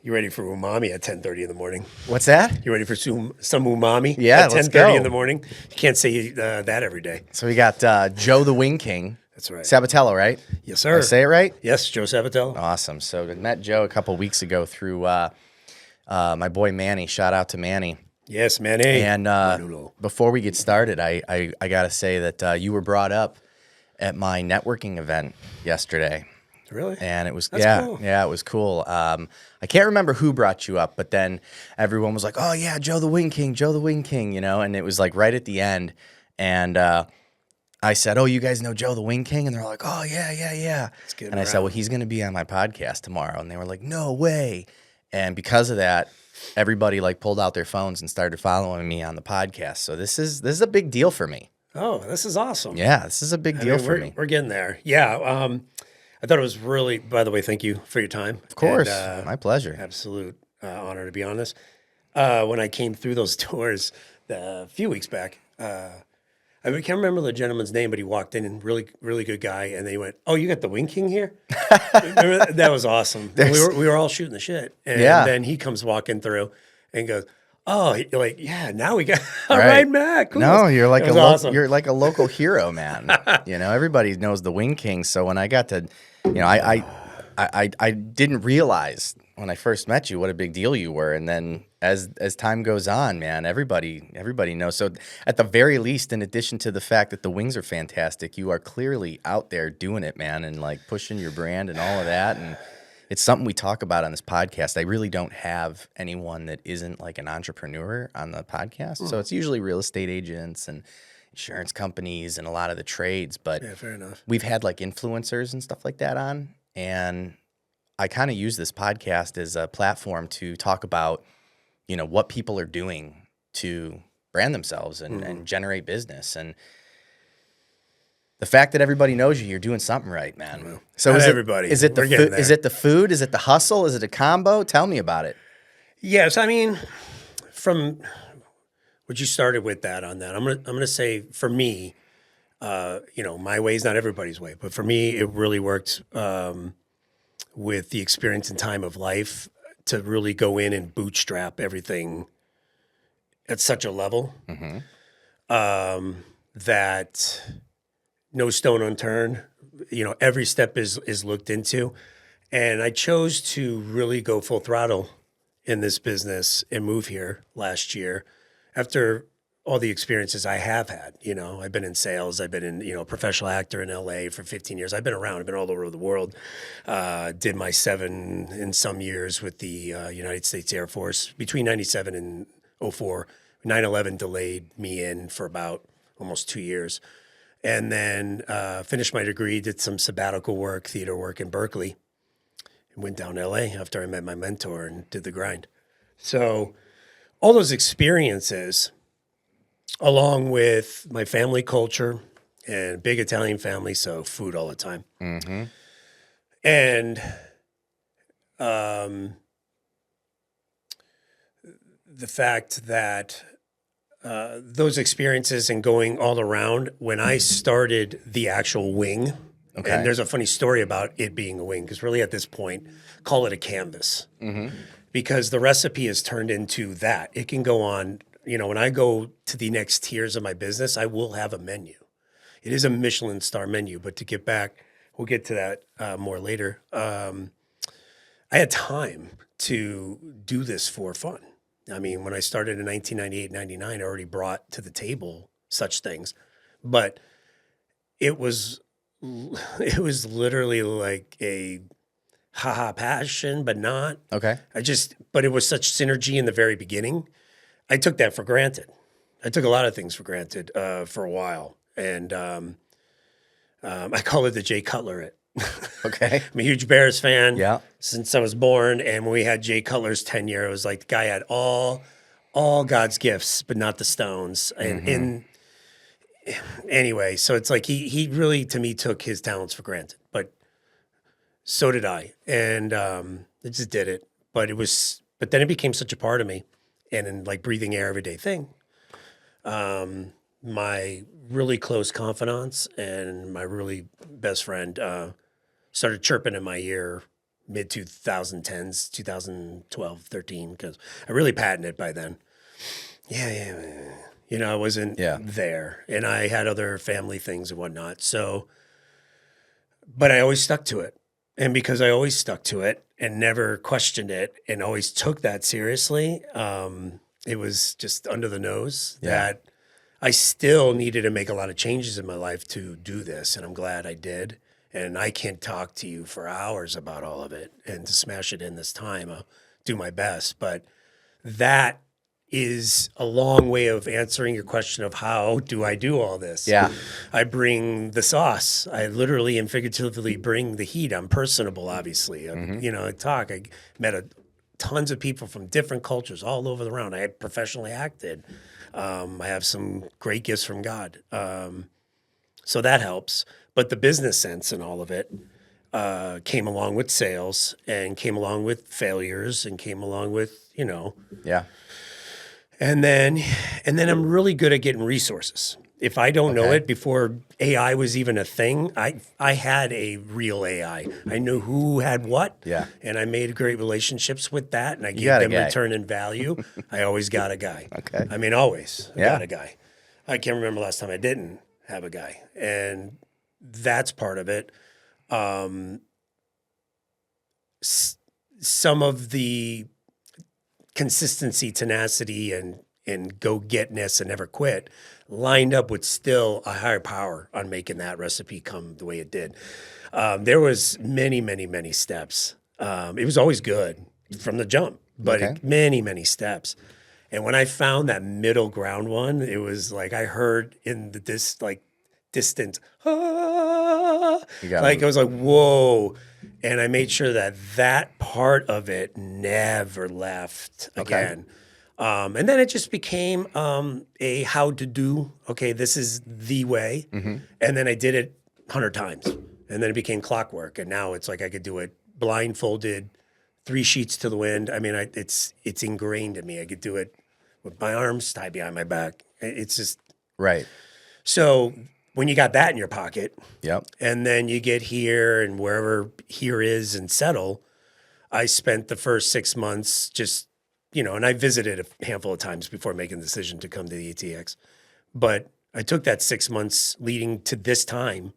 You ready for umami at 10:30 in the morning? What's that? You ready for some umami Yeah, at let's 10:30 go. in the morning? You can't say that every day. So we got Joe the Wing King. That's right. Sabatello, right? Yes, Did sir. I say it right? Yes, Joe Sabatello. Awesome. So I met Joe a couple weeks ago through my boy Manny. Shout out to Manny. Yes, Manny. And before we get started, I got to say that you were brought up at my networking event yesterday. Really? And it was That's cool. Yeah, it was cool. I can't remember who brought you up, but then everyone was like, "Oh yeah, Joe the Wing King, Joe the Wing King," you know. And it was like right at the end, and I said, "Oh, you guys know Joe the Wing King?" And they're like, "Oh yeah." And I said, "Well, he's going to be on my podcast tomorrow." And they were like, "No way!" And because of that, everybody like pulled out their phones and started following me on the podcast. So this is a big deal for me. Oh, this is awesome. Yeah, this is a big deal for me. We're getting there. Yeah. I thought it was really, by the way, thank you for your time. Of course. And, My pleasure. Absolute honor to be on this. When I came through those doors a few weeks back, I can't remember the gentleman's name, but he walked in and really good guy. And they went, "Oh, you got the Wing King here?" Remember that? That was awesome. We were all shooting the shit. And then he comes walking through and goes, "Oh, you're like, yeah, now we got all right, Matt. Cool." No, you're like awesome. You're like a local hero, man. You know, everybody knows the Wing King. So when I got to, you know, I didn't realize when I first met you what a big deal you were, and then as time goes on, man, everybody knows. So at the very least, in addition to the fact that the wings are fantastic, you are clearly out there doing it, man, and like pushing your brand and all of that. And it's something we talk about on this podcast. I really don't have anyone that isn't like an entrepreneur on the podcast. So it's usually real estate agents and insurance companies and a lot of the trades. But Yeah, fair enough. we've had like influencers and stuff like that on. And I kind of use this podcast as a platform to talk about, you know, what people are doing to brand themselves and generate business. And the fact that everybody knows you, you're doing something right, man. So Not is everybody. Is it the We're getting there. Is it the food? Is it the hustle? Is it a combo? Tell me about it. Yes, I mean, from what you started with that on that, I'm gonna say for me, you know, my way is not everybody's way, but for me, it really worked with the experience and time of life to really go in and bootstrap everything at such a level that no stone unturned. You know, every step is looked into, and I chose to really go full throttle in this business and move here last year after all the experiences I have had. You know, I've been in sales. I've been in, you know, professional actor in LA for 15 years. I've been around. I've been all over the world. Did my 7 in some years with the United States Air Force between 97 and 04. 9/11 delayed me in for about almost 2 years. And then finished my degree, did some sabbatical work, theater work in Berkeley, and went down to LA after I met my mentor and did the grind. So all those experiences, along with my family culture and big Italian family, so food all the time. And the fact that those experiences and going all around, when I started the actual wing, and there's a funny story about it being a wing, because really at this point, call it a canvas, because the recipe is turned into that. It can go on, you know, when I go to the next tiers of my business, I will have a menu. It is a Michelin star menu, but to get back, we'll get to that more later. I had time to do this for fun. I mean, when I started in 1998, 99, I already brought to the table such things, but it was literally like a passion, but not. Okay. But it was such synergy in the very beginning. I took that for granted. I took a lot of things for granted for a while. And I call it the Jay Cutler. Okay. I'm a huge Bears fan since I was born. And when we had Jay Cutler's tenure, it was like the guy had all God's gifts, but not the stones. And anyway, so it's like he really, to me, took his talents for granted. But so did I. And I just did it. But then it became such a part of me. And in like breathing air, everyday thing. My really close confidants and my really best friend started chirping in my ear mid 2010s, 2012, 13, because I really patented it by then. Yeah. You know, I wasn't there, and I had other family things and whatnot. So, but I always stuck to it. And because I always stuck to it and never questioned it and always took that seriously, it was just under the nose that I still needed to make a lot of changes in my life to do this. And I'm glad I did. And I can talk to you for hours about all of it, and to smash it in this time, I'll do my best. But that is a long way of answering your question of how do I do all this? Yeah. I bring the sauce. I literally and figuratively bring the heat. I'm personable, obviously. You know, I met tons of people from different cultures all over the round. I professionally acted. I have some great gifts from God. So that helps. But the business sense and all of it came along with sales, and came along with failures, and came along with, you know. Yeah. And then I'm really good at getting resources. If I don't know it, before AI was even a thing, I had a real AI. I knew who had what. Yeah. And I made great relationships with that, and I gave got a them guy. return in value. I always got a guy. Okay. I mean, always Yeah. got a guy. I can't remember last time I didn't have a guy. And that's part of it. Some of the consistency, tenacity, and go-getness and never quit lined up with still a higher power on making that recipe come the way it did. There was many steps. It was always good from the jump, but many steps. And when I found that middle ground one, it was like I heard in this distant, it was like, whoa. And I made sure that part of it never left again. And then it just became a how to do. Okay, this is the way. And then I did it 100 times. And then it became clockwork. And now it's like I could do it blindfolded, 3 sheets to the wind. I mean, it's ingrained in me. I could do it with my arms tied behind my back. It's just right. So when you got that in your pocket, Yep. and then you get here and wherever here is and settle, I spent the first 6 months just, you know, and I visited a handful of times before making the decision to come to the ATX. But I took that 6 months leading to this time,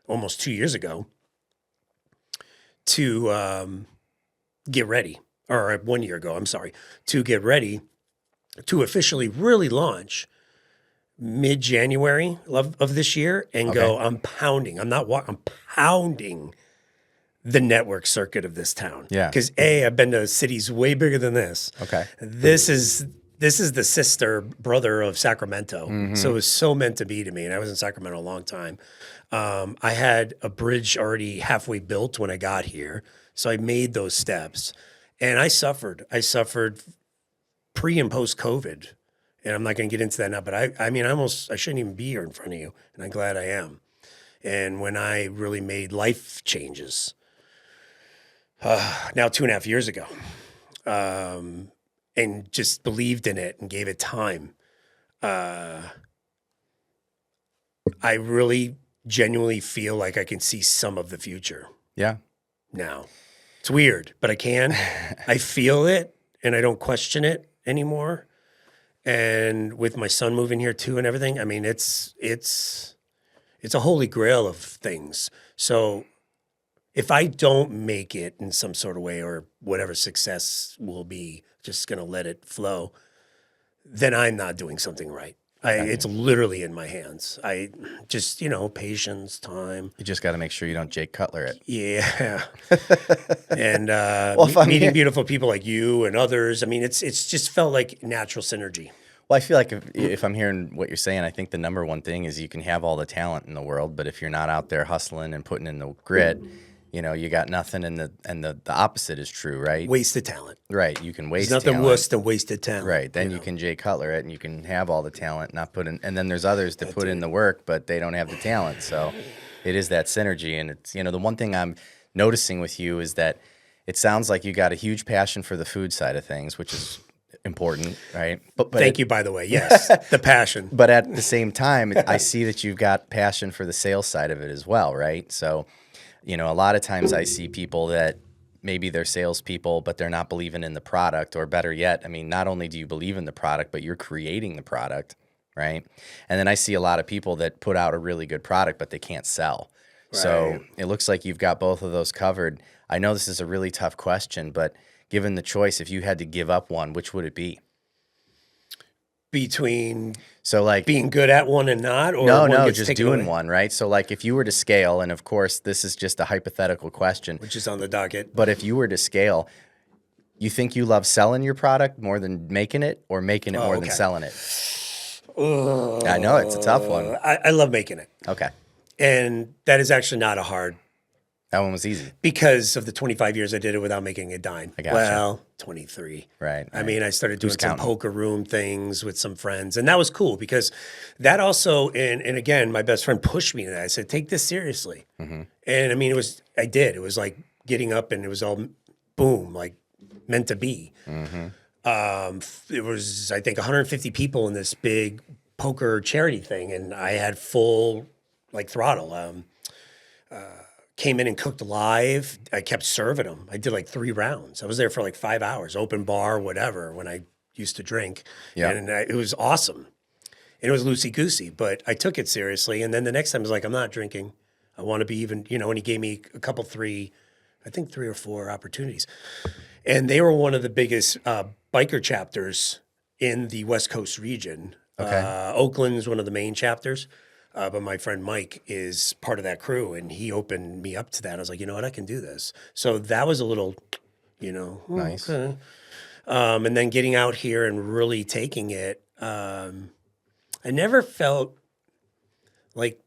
almost 2 years ago, to get ready, or 1 year ago, I'm sorry, to get ready to officially really launch mid-January of this year and go, I'm pounding. I'm pounding the network circuit of this town. Yeah. Because I've been to cities way bigger than this. Okay. This is the sister brother of Sacramento. So it was so meant to be to me. And I was in Sacramento a long time. I had a bridge already halfway built when I got here. So I made those steps. And I suffered. I suffered pre and post COVID. And I'm not going to get into that now, but I shouldn't even be here in front of you. And I'm glad I am. And when I really made life changes, now 2.5 years ago, and just believed in it and gave it time, I really genuinely feel like I can see some of the future Yeah. now. It's weird, but I can. I feel it, and I don't question it anymore. And with my son moving here too and everything, I mean, it's a holy grail of things. So if I don't make it in some sort of way, or whatever success will be, just going to let it flow, then I'm not doing something right. It's literally in my hands. I just, patience, time. You just got to make sure you don't Jake Cutler it. Yeah. And Well, meeting beautiful people like you and others. I mean, it's just felt like natural synergy. Well, I feel like if I'm hearing what you're saying, I think the number one thing is you can have all the talent in the world, but if you're not out there hustling and putting in the grit, you got nothing. And the opposite is true, right? Wasted talent. Right. You can waste There's nothing talent. worse than wasted talent. Right. Then you can Jay Cutler it, and you can have all the talent, not put in. And then there's others that put in the work, but they don't have the talent. So it is that synergy. And it's, the one thing I'm noticing with you is that it sounds like you got a huge passion for the food side of things, which is important, right? But Thank you, by the way. Yes, the passion. But at the same time, I see that you've got passion for the sales side of it as well, right? So, a lot of times I see people that maybe they're salespeople, but they're not believing in the product, or better yet, I mean, not only do you believe in the product, but you're creating the product, right? And then I see a lot of people that put out a really good product, but they can't sell. So Right. it looks like you've got both of those covered. I know this is a really tough question, but given the choice, if you had to give up one, which would it be? Between So like, being good at one and not, or no, one no, gets just taken doing away, one, right? So like if you were to scale, and of course this is just a hypothetical question, which is on the docket. but if you were to scale, you think you love selling your product more than making it, or making it more than Okay. selling it? I know it's a tough one. I love making it. Okay. And that is actually not a hard, That one was easy. because of the 25 years I did it without making a dime. I gotcha. Well, 23. Right. I mean, I started doing Who's some counting? poker room things with some friends, and that was cool because that also, and again, my best friend pushed me to that. I said, take this seriously. Mm-hmm. And I mean, I did. It was like getting up and it was all boom, like meant to be. It was, I think, 150 people in this big poker charity thing, and I had full like throttle. Came in and cooked live. I kept serving them. I did like 3 rounds. I was there for like 5 hours, open bar, whatever, when I used to drink. Yeah. And it was awesome. And it was loosey-goosey, but I took it seriously. And then the next time I was like, I'm not drinking. I want to be even, and he gave me a couple, 3 or 4 opportunities. And they were one of the biggest biker chapters in the West Coast region. Okay. Oakland's one of the main chapters. But my friend Mike is part of that crew, and he opened me up to that. I was like, you know what, I can do this. So that was a little, Nice. okay. And then getting out here and really taking it, I never felt like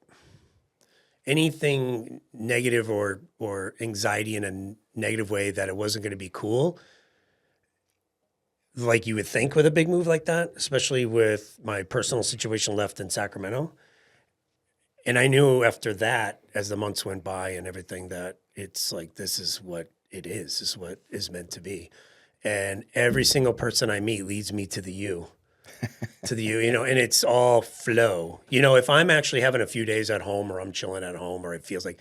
anything negative or anxiety in a negative way that it wasn't going to be cool, like you would think with a big move like that, especially with my personal situation left in Sacramento. And I knew after that, as the months went by and everything, that it's like, this is what it is. This is what is meant to be. And every single person I meet leads me to the you, and it's all flow. If I'm actually having a few days at home, or I'm chilling at home, or I feel like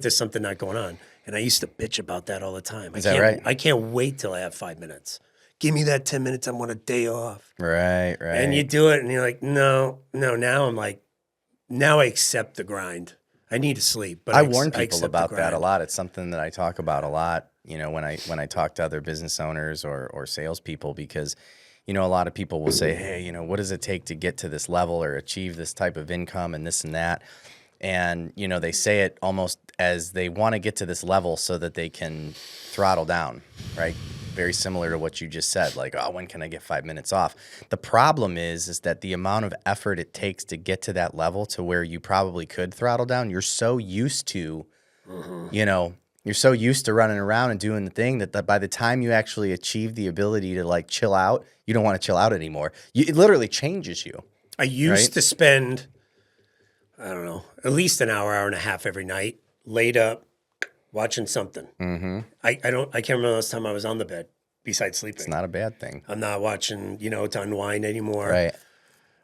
there's something not going on. And I used to bitch about that all the time. Is that right? I can't wait till I have 5 minutes. Give me that 10 minutes. I want a day off. Right. And you do it and you're like, no. Now I'm like, now I accept the grind. I need to sleep, but I warn I people accept the about that a grind. lot. It's something that I talk about a lot, when I talk to other business owners or salespeople, because, a lot of people will say, hey, what does it take to get to this level or achieve this type of income and this and that? And, they say it almost as they want to get to this level so that they can throttle down, right? Very similar to what you just said, like, oh, when can I get 5 minutes off? The problem is that the amount of effort it takes to get to that level to where you probably could throttle down, you're so used to, you're so used to running around and doing the thing that by the time you actually achieve the ability to like chill out, you don't want to chill out anymore. It literally changes you. I used right? to spend, I don't know, at least an hour and a half every night, laid up, watching something. Mm-hmm. I can't remember the last time I was on the bed besides sleeping. It's not a bad thing. I'm not watching, to unwind anymore. Right.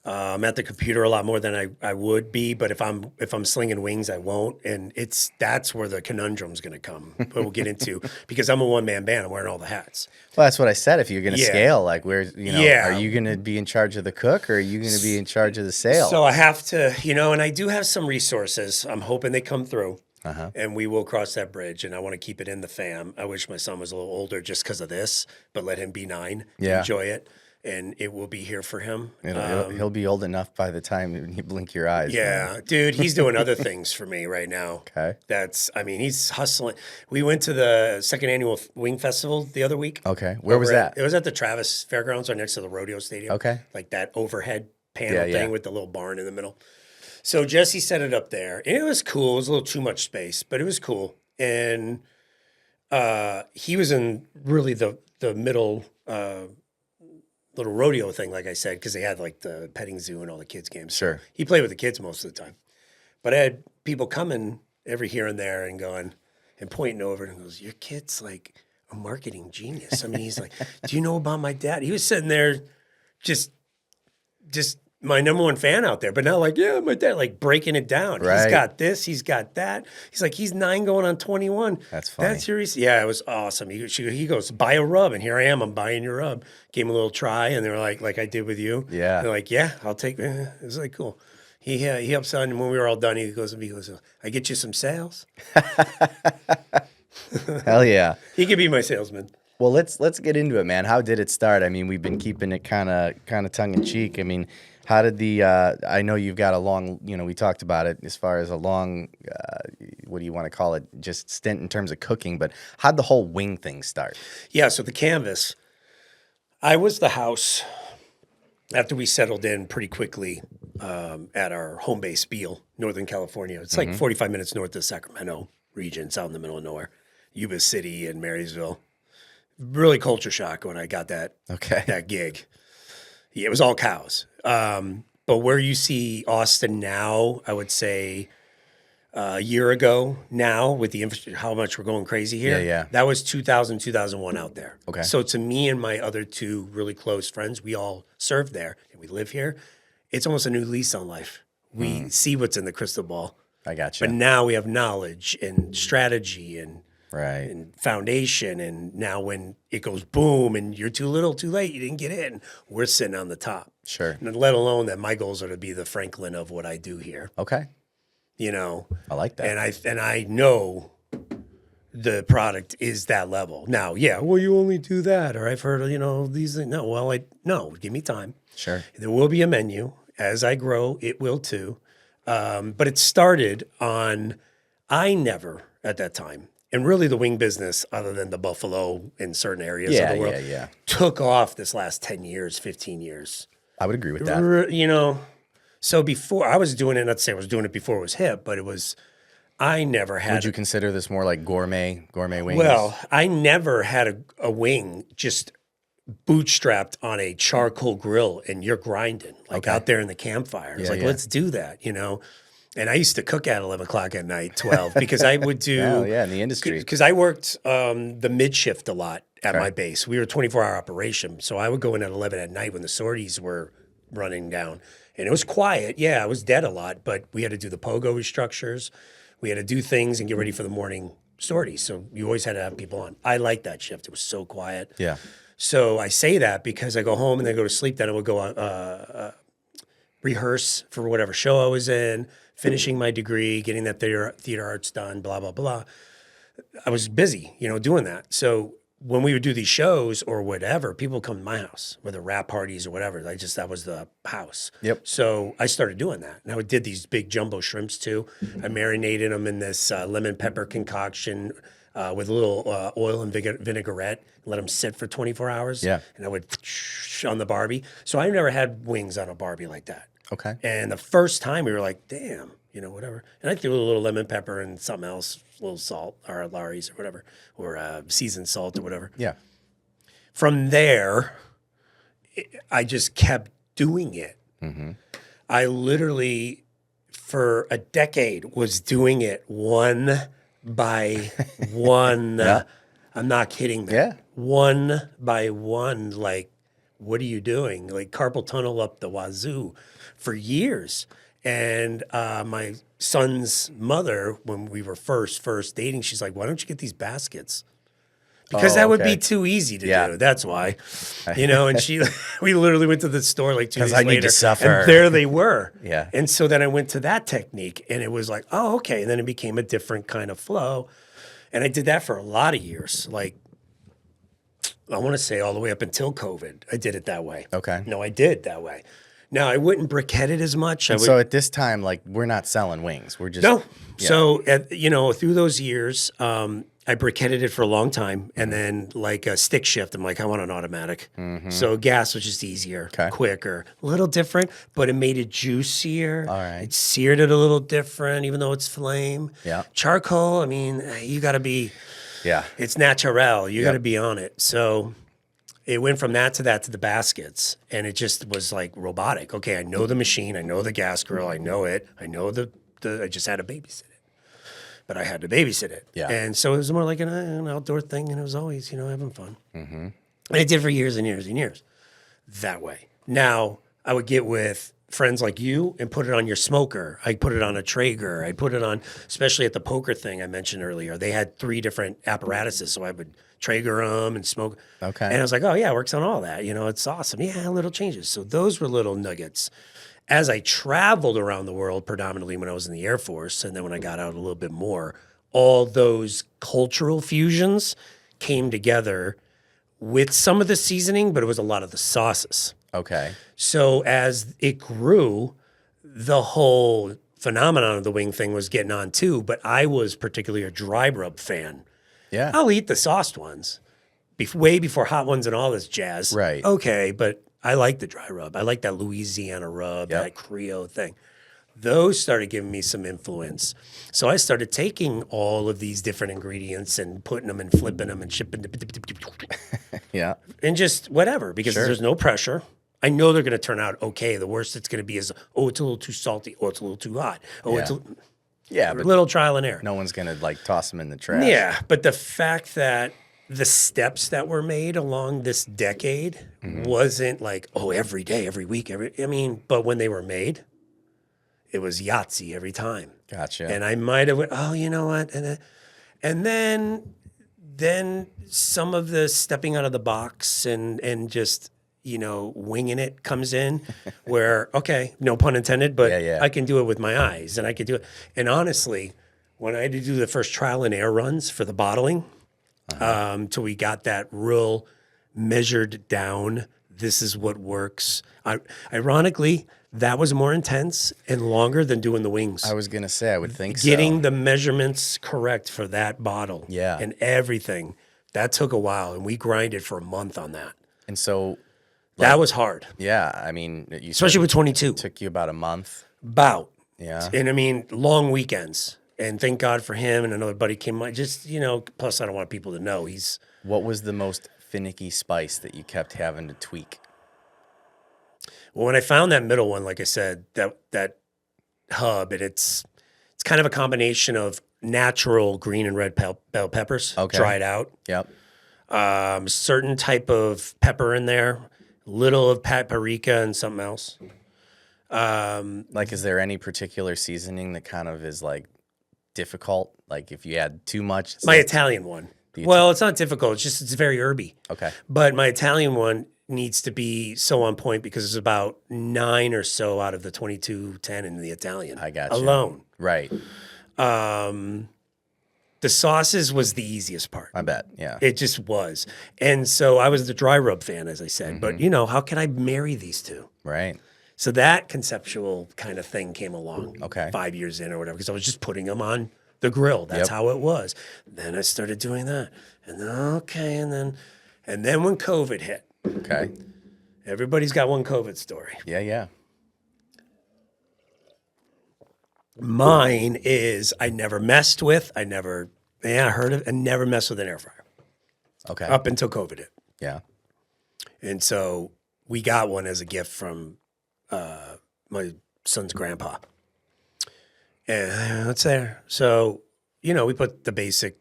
I'm at the computer a lot more than I would be, but if I'm slinging wings, I won't. And that's where the conundrum's going to come. But we'll get into, because I'm a one-man band. I'm wearing all the hats. Well, that's what I said. If you're going to Yeah. scale, like Yeah. are you going to be in charge of the cook, or are you going to be in charge of the sale? So I have to, and I do have some resources. I'm hoping they come through. Uh-huh. And we will cross that bridge, and I want to keep it in the fam. I wish my son was a little older just because of this, but let him be 9, Yeah. enjoy it, and it will be here for him. He'll be old enough by the time you blink your eyes. Yeah, man. dude, he's doing other things for me right now. Okay. He's hustling. We went to the second annual Wing Festival the other week. Okay. Where was that? It was at the Travis Fairgrounds, right next to the rodeo stadium. Okay. Like that overhead panel Yeah, thing yeah. with the little barn in the middle. So Jesse set it up there, and it was cool. It was a little too much space, but it was cool. And he was in really the middle little rodeo thing, like I said, because they had like the petting zoo and all the kids' games. Sure. He played with the kids most of the time. But I had people coming every here and there and going and pointing over and goes, your kid's like a marketing genius. I mean, he's like, do you know about my dad? He was sitting there just my number one fan out there, but now like, yeah, my dad, like breaking it down. Right. He's got this, he's got that. He's like, he's 9 going on 21. That's funny. That's your, yeah, it was awesome. He goes, buy a rub. And here I am, I'm buying your rub. Gave him a little try. And they were like I did with you. Yeah. They're like, yeah, I'll take it. It was like, cool. He helps out. And when we were all done, he goes, I get you some sales. Hell yeah. He could be my salesman. Well, let's get into it, man. How did it start? I mean, we've been keeping it kind of tongue in cheek. I mean, how did the? I know you've got a long, we talked about it as far as a long, what do you want to call it? Just stint in terms of cooking. But how'd the whole wing thing start? Yeah. So the canvas, I was the house after we settled in pretty quickly at our home base, Beale, Northern California. It's like 45 minutes north of Sacramento region. It's out in the middle of nowhere, Yuba City and Marysville. Really culture shock when I got that gig. Yeah, it was all cows. But where you see Austin now, I would say a year ago now with the how much we're going crazy here. Yeah. That was 2000, 2001 out there. Okay. So to me and my other 2 really close friends, we all served there and we live here. It's almost a new lease on life. We see what's in the crystal ball. I got you. But now we have knowledge and strategy and Right. and foundation. And now when it goes boom and you're too little, too late, you didn't get in, we're sitting on the top. Sure. And let alone that my goals are to be the Franklin of what I do here. Okay. I like that. And I know the product is that level. Now, yeah, well, you only do that. Or I've heard, these things. No, well, no, give me time. Sure. There will be a menu. As I grow, it will too. But it started on, I never at that time, and really the wing business, other than the Buffalo in certain areas of the world, took off this last 10 years, 15 years. I would agree with that. So before I was doing it, not to say I was doing it before it was hip, but I never had. Would you consider this more like gourmet wings? Well, I never had a wing just bootstrapped on a charcoal grill and you're grinding out there in the campfire. It's let's do that, And I used to cook at 11 o'clock at night, 12, because I would do. Oh, yeah, in the industry. Because I worked the mid shift a lot at my base. We were a 24-hour operation. So I would go in at 11 at night when the sorties were running down. And it was quiet. Yeah, I was dead a lot, but we had to do the pogo restructures. We had to do things and get ready for the morning sorties. So you always had to have people on. I liked that shift. It was so quiet. Yeah. So I say that because I go home and then go to sleep. Then I would go rehearse for whatever show I was in, finishing my degree, getting that theater arts done, blah, blah, blah. I was busy, doing that. So when we would do these shows or whatever, people would come to my house, whether rap parties or whatever. That was the house. Yep. So I started doing that. And I did these big jumbo shrimps too. I marinated them in this lemon pepper concoction with a little oil and vinaigrette, let them sit for 24 hours. Yeah. And I would on the Barbie. So I never had wings on a Barbie like that. Okay. And the first time we were like, damn, whatever. And I threw a little lemon pepper and something else, a little salt or Lawry's or whatever, or seasoned salt or whatever. Yeah. From there, I just kept doing it. Mm-hmm. I literally, for a decade, was doing it one by one. Yeah. I'm not kidding, man. Yeah. One by one, like, what are you doing? Like carpal tunnel up the wazoo for years. And my son's mother, when we were first dating, she's like, why don't you get these baskets? Because that would be too easy to do. That's why, and we literally went to the store like 2 days later. I need to suffer. And there they were. Yeah. And so then I went to that technique and it was like, oh, okay. And then it became a different kind of flow. And I did that for a lot of years. Like, I want to say all the way up until COVID, I did it that way. Okay. No, I did that way. Now, I wouldn't briquette it as much. So at this time, like, we're not selling wings. We're just. No. Yeah. So, through those years, I briquetted it for a long time. And then, like a stick shift, I'm like, I want an automatic. Mm-hmm. So gas was just easier, quicker, a little different, but it made it juicier. All right. It seared it a little different, even though it's flame. Yeah. Charcoal, I mean, you got to be. Yeah. It's natural. You got to be on it. So it went from that to the baskets, and it just was like robotic. Okay, I know the machine. I know the gas grill. I know it. I know I just had to babysit it. But I had to babysit it. Yeah. And so it was more like an outdoor thing, and it was always, having fun. Mm-hmm. And I did for years and years and years that way. Now, I would get with friends like you and put it on your smoker. I put it on a Traeger. I put it on, especially at the poker thing I mentioned earlier. They had 3 different apparatuses, so I would Traeger them and smoke. Okay. And I was like, oh yeah, it works on all that. You know, it's awesome. Yeah, little changes. So those were little nuggets. As I traveled around the world, predominantly when I was in the Air Force, and then when I got out a little bit more, all those cultural fusions came together with some of the seasoning, but it was a lot of the sauces. Okay. So as it grew, the whole phenomenon of the wing thing was getting on too, but I was particularly a dry rub fan. Yeah. I'll eat the sauced ones way before hot ones and all this jazz. Right. Okay, but I like the dry rub. I like that Louisiana rub, Yep. that Creole thing. Those started giving me some influence. So I started taking all of these different ingredients and putting them and flipping them and shipping Yeah. and just whatever, because there's no pressure. I know they're going to turn out okay. The worst it's going to be is, oh, it's a little too salty. Oh, it's a little too hot. Oh, Yeah. it's a Yeah, but little trial and error. no one's gonna like toss them in the trash. Yeah, but the fact that the steps that were made along this decade wasn't like, oh, every day, every week, but when they were made, it was Yahtzee every time. Gotcha. And I might have went, oh, you know what? And then some of the stepping out of the box and just, winging it comes in where, okay, no pun intended, but Yeah. I can do it with my eyes and I can do it. And honestly, when I had to do the first trial and error runs for the bottling, till we got that real measured down, this is what works. Ironically, that was more intense and longer than doing the wings. I was gonna say I would think Getting so. the measurements correct for that bottle, Yeah. and everything, that took a while, and we grinded for a month on that. And so, That was hard, yeah, I mean, you said especially with 22. it took you about a month. About, Yeah. and long weekends. And thank God for him and another buddy came by. Just, plus I don't want people to know he's. What was the most finicky spice that you kept having to tweak? Well, when I found that middle one, like I said, that hub, and it's kind of a combination of natural green and red bell peppers, Okay. dried out. Yep. Certain type of pepper in there, little of paprika and something else. Like, is there any particular seasoning that kind of is like difficult? Like, if you add too much, it's My like- Italian one. The Well, it's not difficult. It's very herby. okay. But my Italian one needs to be so on point because it's about 9 or so out of the 2210 in the Italian. I got you. Alone. Right. The sauces was the easiest part. I bet. Yeah. It just was. And so I was the dry rub fan, as I said. Mm-hmm. But, how can I marry these two? Right. So that conceptual kind of thing came along Okay. 5 years in or whatever, because I was just putting them on the grill. That's Yep. how it was. Then I started doing that. And then, and then when COVID hit, Okay. everybody's got one COVID story. Yeah. Yeah. Mine is I never messed with, I never messed with an air fryer Okay. up until COVID hit. Yeah. And so we got one as a gift from my son's grandpa. And it's there. So, we put the basic,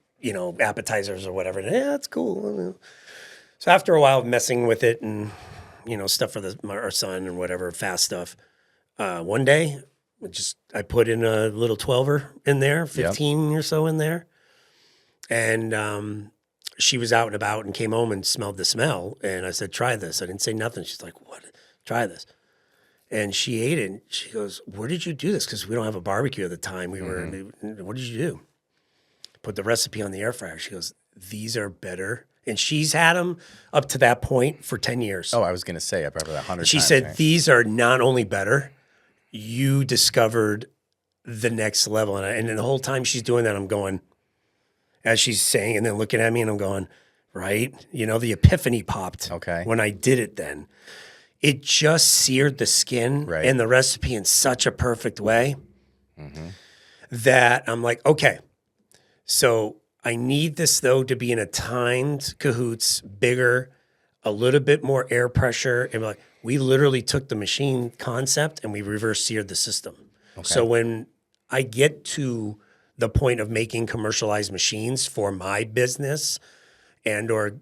appetizers or whatever. And, that's cool. So after a while of messing with it and, stuff for our son and whatever, fast stuff, one day I put in a little 12er in there, 15 or so in there. And she was out and about and came home and smelled the smell. And I said, try this. I didn't say nothing. She's like, what? Try this. And she ate it. And she goes, where did you do this? Because we don't have a barbecue at the time. We were, what did you do? Put the recipe on the air fryer. She goes, these are better. And she's had them up to that point for 10 years. Oh, I was gonna say I probably 100. She times, said, right? these are not only better, you discovered the next level. And then the whole time she's doing that, I'm going, as she's saying, and then looking at me, and I'm going, right? The epiphany popped Okay. when I did it then. It just seared the skin Right. and the recipe in such a perfect way that I'm like, okay, so I need this, though, to be in a timed cahoots, bigger, a little bit more air pressure. And we literally took the machine concept and we reverse seared the system. So when I get to the point of making commercialized machines for my business or,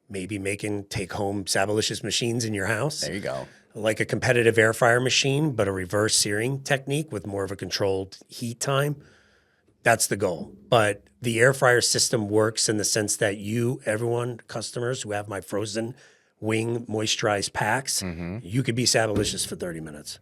maybe making take-home Sabalicious machines in your house, There you go. like a competitive air fryer machine, but a reverse searing technique with more of a controlled heat time. That's the goal. But the air fryer system works in the sense that everyone, customers who have my frozen wing moisturized packs, you could be Sabalicious for 30 minutes.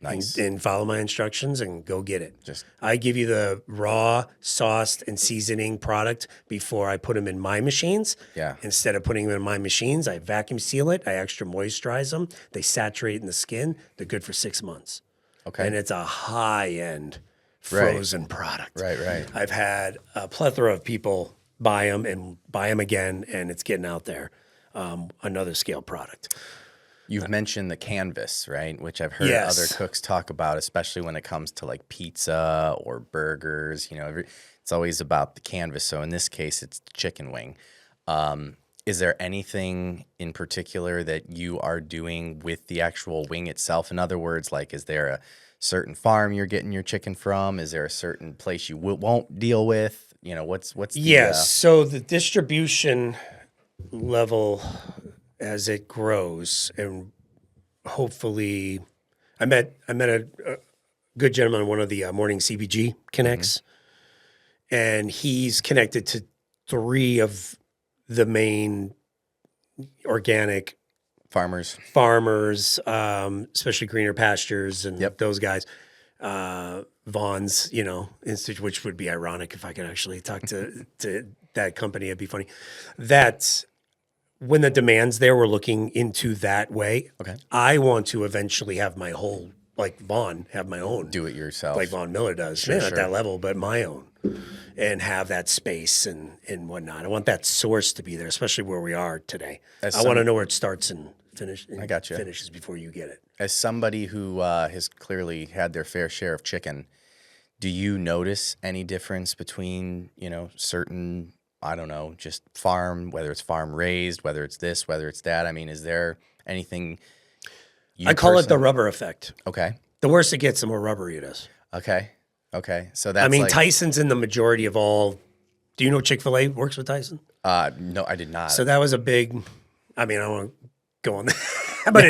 Nice. And follow my instructions and go get it. I give you the raw, sauced, and seasoning product before I put them in my machines. Yeah. Instead of putting them in my machines, I vacuum seal it. I extra moisturize them. They saturate in the skin. They're good for 6 months. Okay. And it's a high-end frozen product. Right. I've had a plethora of people buy them and buy them again, and it's getting out there. Another scale product. You've mentioned the canvas, right? Which I've heard Yes. other cooks talk about, especially when it comes to like pizza or burgers. You know, it's always about the canvas. So in this case, it's the chicken wing. Is there anything in particular that you are doing with the actual wing itself? In other words, like, is there a certain farm you're getting your chicken from? Is there a certain place you won't deal with? You know, what's the Yes. So the distribution level as it grows, and hopefully, I met a good gentleman on one of the morning CBG connects, and he's connected to 3 of the main organic farmers, especially Greener Pastures and those guys. Vaughn's, Institute, which would be ironic if I could actually talk to that company. It'd be funny. That when the demand's there, we're looking into that way. Okay. I want to eventually have my whole, like Vaughn, have my own. do it yourself. Like Vaughn Miller does. Sure, Not at sure. that level, but my own. And have that space and whatnot. I want that source to be there, especially where we are today. I want to know where it starts and finishes before you get it. As somebody who has clearly had their fair share of chicken, do you notice any difference between, certain, I don't know, just farm, whether it's farm raised, whether it's this, whether it's that? I mean, is there anything I call it the rubber effect. Okay. The worse it gets, the more rubbery it is. Okay. So that's like, Tyson's in the majority of all. Do you know Chick-fil-A works with Tyson? no, I did not. So that was a big, I don't want to go on that, but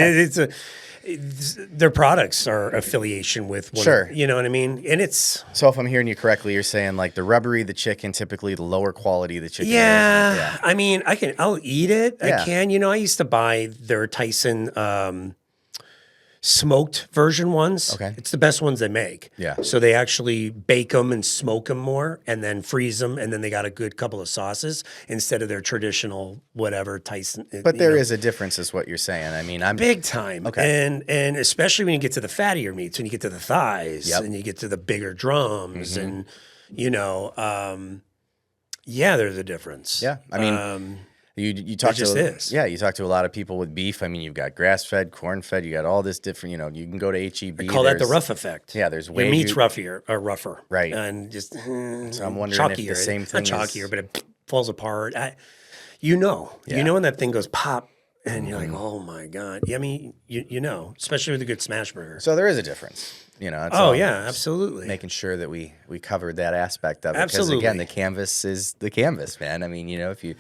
their products are affiliation with one. Sure. You know what I mean? And it's. So if I'm hearing you correctly, you're saying like the rubbery, the chicken, typically the lower quality the chicken Yeah. is. I'll eat it. Yeah. I can. I used to buy their Tyson smoked version ones. Okay. It's the best ones they make. Yeah. So they actually bake them and smoke them more and then freeze them. And then they got a good couple of sauces instead of their traditional whatever Tyson. But there is a difference is what you're saying. I'm big time. Okay. And especially when you get to the fattier meats, when you get to the thighs Yep. and you get to the bigger drums and, there's a difference. Yeah. You talk just to is. you talk to a lot of people with beef. You've got grass fed, corn fed. You got all this different. You can go to HEB. I call that the rough effect. Yeah, there's Your way meat's rougher, Right. And just So I'm wondering chalkier. if the same thing not is chalkier, but it falls apart. You know when that thing goes pop, and you're like, oh my god. Especially with a good smash burger. So there is a difference. It's Oh all yeah, absolutely. making sure that we covered that aspect of it. Absolutely. Because again, the canvas is the canvas, man. If you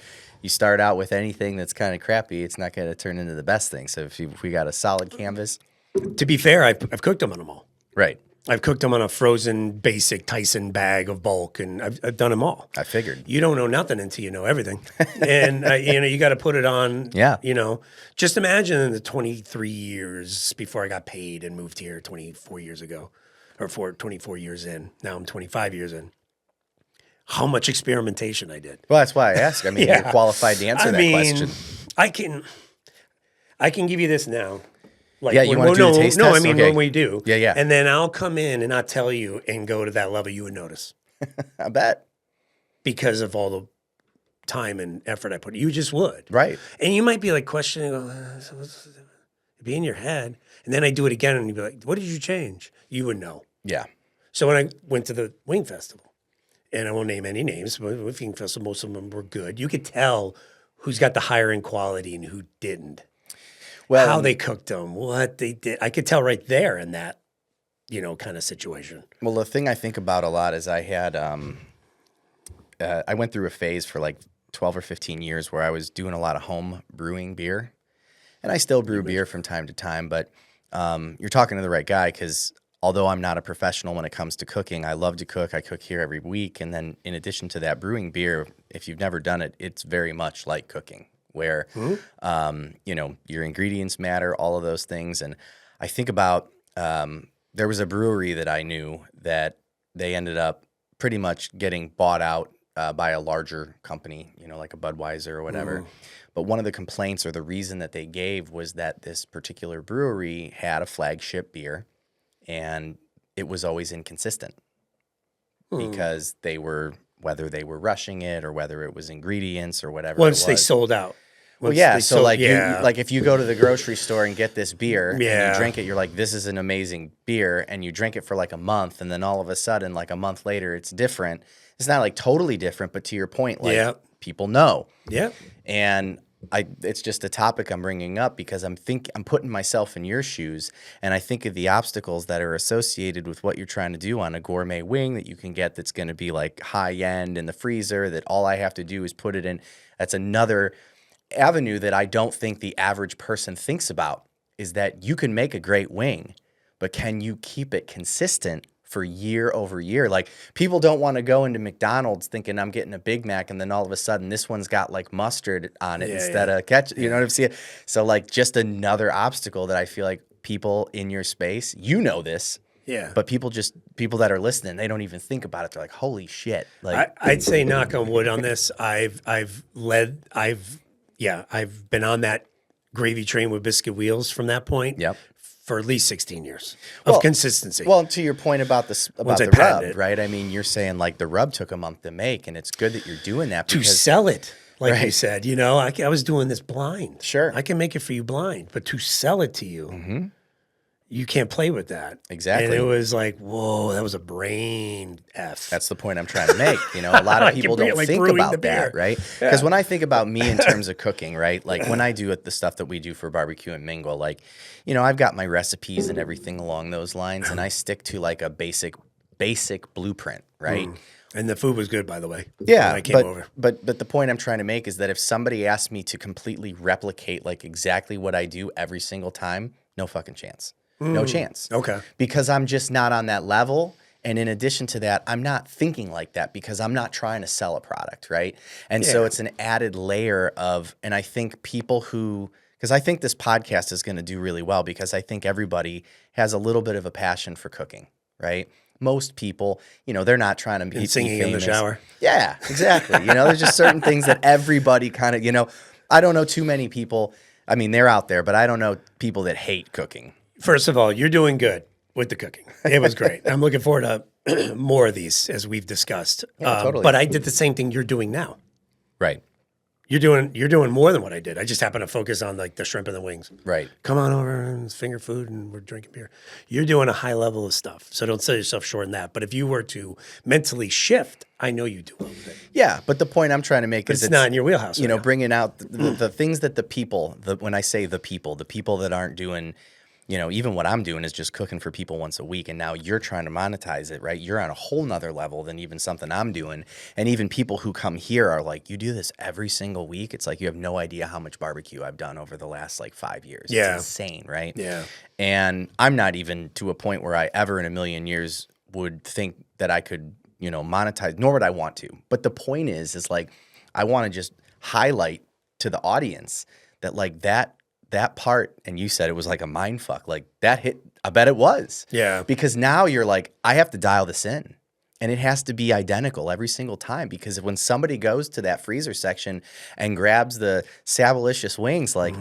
start out with anything that's kind of crappy, it's not going to turn into the best thing. So if we got a solid canvas, To be fair, I've cooked them on them all. right? I've cooked them on a frozen basic Tyson bag of bulk, and I've done them all. I figured. You don't know nothing until you know everything, and you got to put it on. Yeah. Just imagine in the 23 years before I got paid and moved here 24 years ago, or 24 years in. Now I'm 25 years in. How much experimentation I did. Well, that's why I ask. You're qualified to answer that question. I can give you this now. Like, Yeah, you wanna do the taste no, test? Okay. when we do. Yeah. And then I'll come in and I'll tell you and go to that level you would notice I bet. because of all the time and effort I put. You just would. Right. And you might be like questioning, it'd be in your head. And then I do it again and you'd be like, what did you change? You would know. Yeah. So when I went to the Wing Festival, and I won't name any names, but the Wing Festival, most of them were good. You could tell who's got the higher end quality and who didn't. Well, How they cooked them, what they did. I could tell right there in that, kind of situation. Well, the thing I think about a lot is I had, I went through a phase for like 12 or 15 years where I was doing a lot of home brewing beer. And I still brew beer from time to time, but you're talking to the right guy, because although I'm not a professional when it comes to cooking, I love to cook. I cook here every week. And then in addition to that, brewing beer, if you've never done it, it's very much like cooking, where, you know, your ingredients matter, all of those things. And I think about, there was a brewery that I knew that they ended up pretty much getting bought out by a larger company, you know, like a Budweiser or whatever. But one of the complaints, or the reason that they gave, was that this particular brewery had a flagship beer, and it was always inconsistent because they were, whether they were rushing it or whether it was ingredients or whatever. Once they sold out. Well, yeah. So like, like if you go to the grocery store and get this beer and you drink it, you're like, this is an amazing beer, and you drink it for like a month, and then all of a sudden, like a month later, it's different. It's not like totally different, but to your point, like people know. Yeah. And it's just a topic I'm bringing up because I'm putting myself in your shoes, and I think of the obstacles that are associated with what you're trying to do on a gourmet wing that you can get that's going to be like high end in the freezer, that all I have to do is put it in. That's another avenue that I don't think the average person thinks about, is that you can make a great wing, but can you keep it consistent for year over year? Like, people don't want to go into McDonald's thinking I'm getting a Big Mac, and then all of a sudden this one's got like mustard on it instead of ketchup. You know what I'm saying? So like, just another obstacle that I feel like people in your space, you know this. Yeah. But people that are listening, they don't even think about it. They're like, holy shit. Like, I'd say, knock on wood on this, I've been on that gravy train with biscuit wheels from that point. Yep. For at least 16 years of consistency. Well, to your point about the rub, right? I mean, you're saying like the rub took a month to make, and it's good that you're doing that to sell it. Like you said, you know, I was doing this blind. Sure. I can make it for you blind, but to sell it to you, you can't play with that. Exactly. And it was like, whoa, that was a brain F. That's the point I'm trying to make. You know, a lot of people don't think about that, right? Because when I think about me in terms of cooking, right? Like when I do the stuff that we do for Barbecue and Mingle, like, you know, I've got my recipes and everything along those lines, and I stick to like a basic blueprint, right? And the food was good, by the way. Yeah, when I came over. But the point I'm trying to make is that if somebody asked me to completely replicate like exactly what I do every single time, no fucking chance. No chance. Okay. Because I'm just not on that level. And in addition to that, I'm not thinking like that because I'm not trying to sell a product, right? And so it's an added layer of, and I think people who, because I think this podcast is going to do really well, because I think everybody has a little bit of a passion for cooking, right? Most people, you know, they're not trying to be singing famous. In the shower. Yeah, exactly. You know, there's just certain things that everybody kind of, you know, I don't know too many people. I mean, they're out there, but I don't know people that hate cooking. First of all, you're doing good with the cooking. It was great. I'm looking forward to more of these, as we've discussed. Yeah, totally. But I did the same thing you're doing now. Right. You're doing more than what I did. I just happen to focus on like the shrimp and the wings. Right. Come on over and it's finger food and we're drinking beer. You're doing a high level of stuff. So don't sell yourself short in that. But if you were to mentally shift, I know you do well with it. Yeah, but the point I'm trying to make is it's not in your wheelhouse. You know, bringing out the things that the people, when I say the people that aren't doing, you know, even what I'm doing is just cooking for people once a week, and now you're trying to monetize it, right? You're on a whole nother level than even something I'm doing. And even people who come here are like, you do this every single week? It's like you have no idea how much barbecue I've done over the last like 5 years. Yeah. It's insane, right? Yeah. And I'm not even to a point where I ever in a million years would think that I could, you know, monetize, nor would I want to. But the point is like, I want to just highlight to the audience that like that part, and you said it was like a mind fuck, like that hit, I bet it was. Yeah. Because now you're like, I have to dial this in, and it has to be identical every single time, because when somebody goes to that freezer section and grabs the Sabalicious wings, like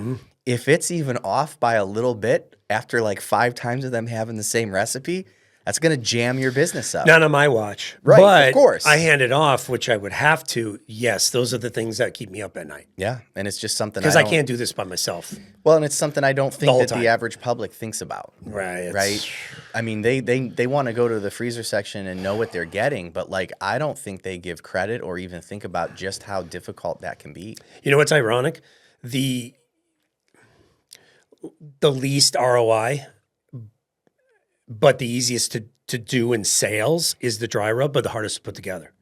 if it's even off by a little bit after like 5 times of them having the same recipe, that's going to jam your business up. Not on my watch. Right, but of course. I hand it off, which I would have to. Yes, those are the things that keep me up at night. Yeah, and it's just something because I can't do this by myself. Well, and it's something I don't think that the average public thinks about. Right. Right? I mean, they want to go to the freezer section and know what they're getting, but like I don't think they give credit or even think about just how difficult that can be. You know what's ironic? The least ROI, but the easiest to do in sales is the dry rub, but the hardest to put together.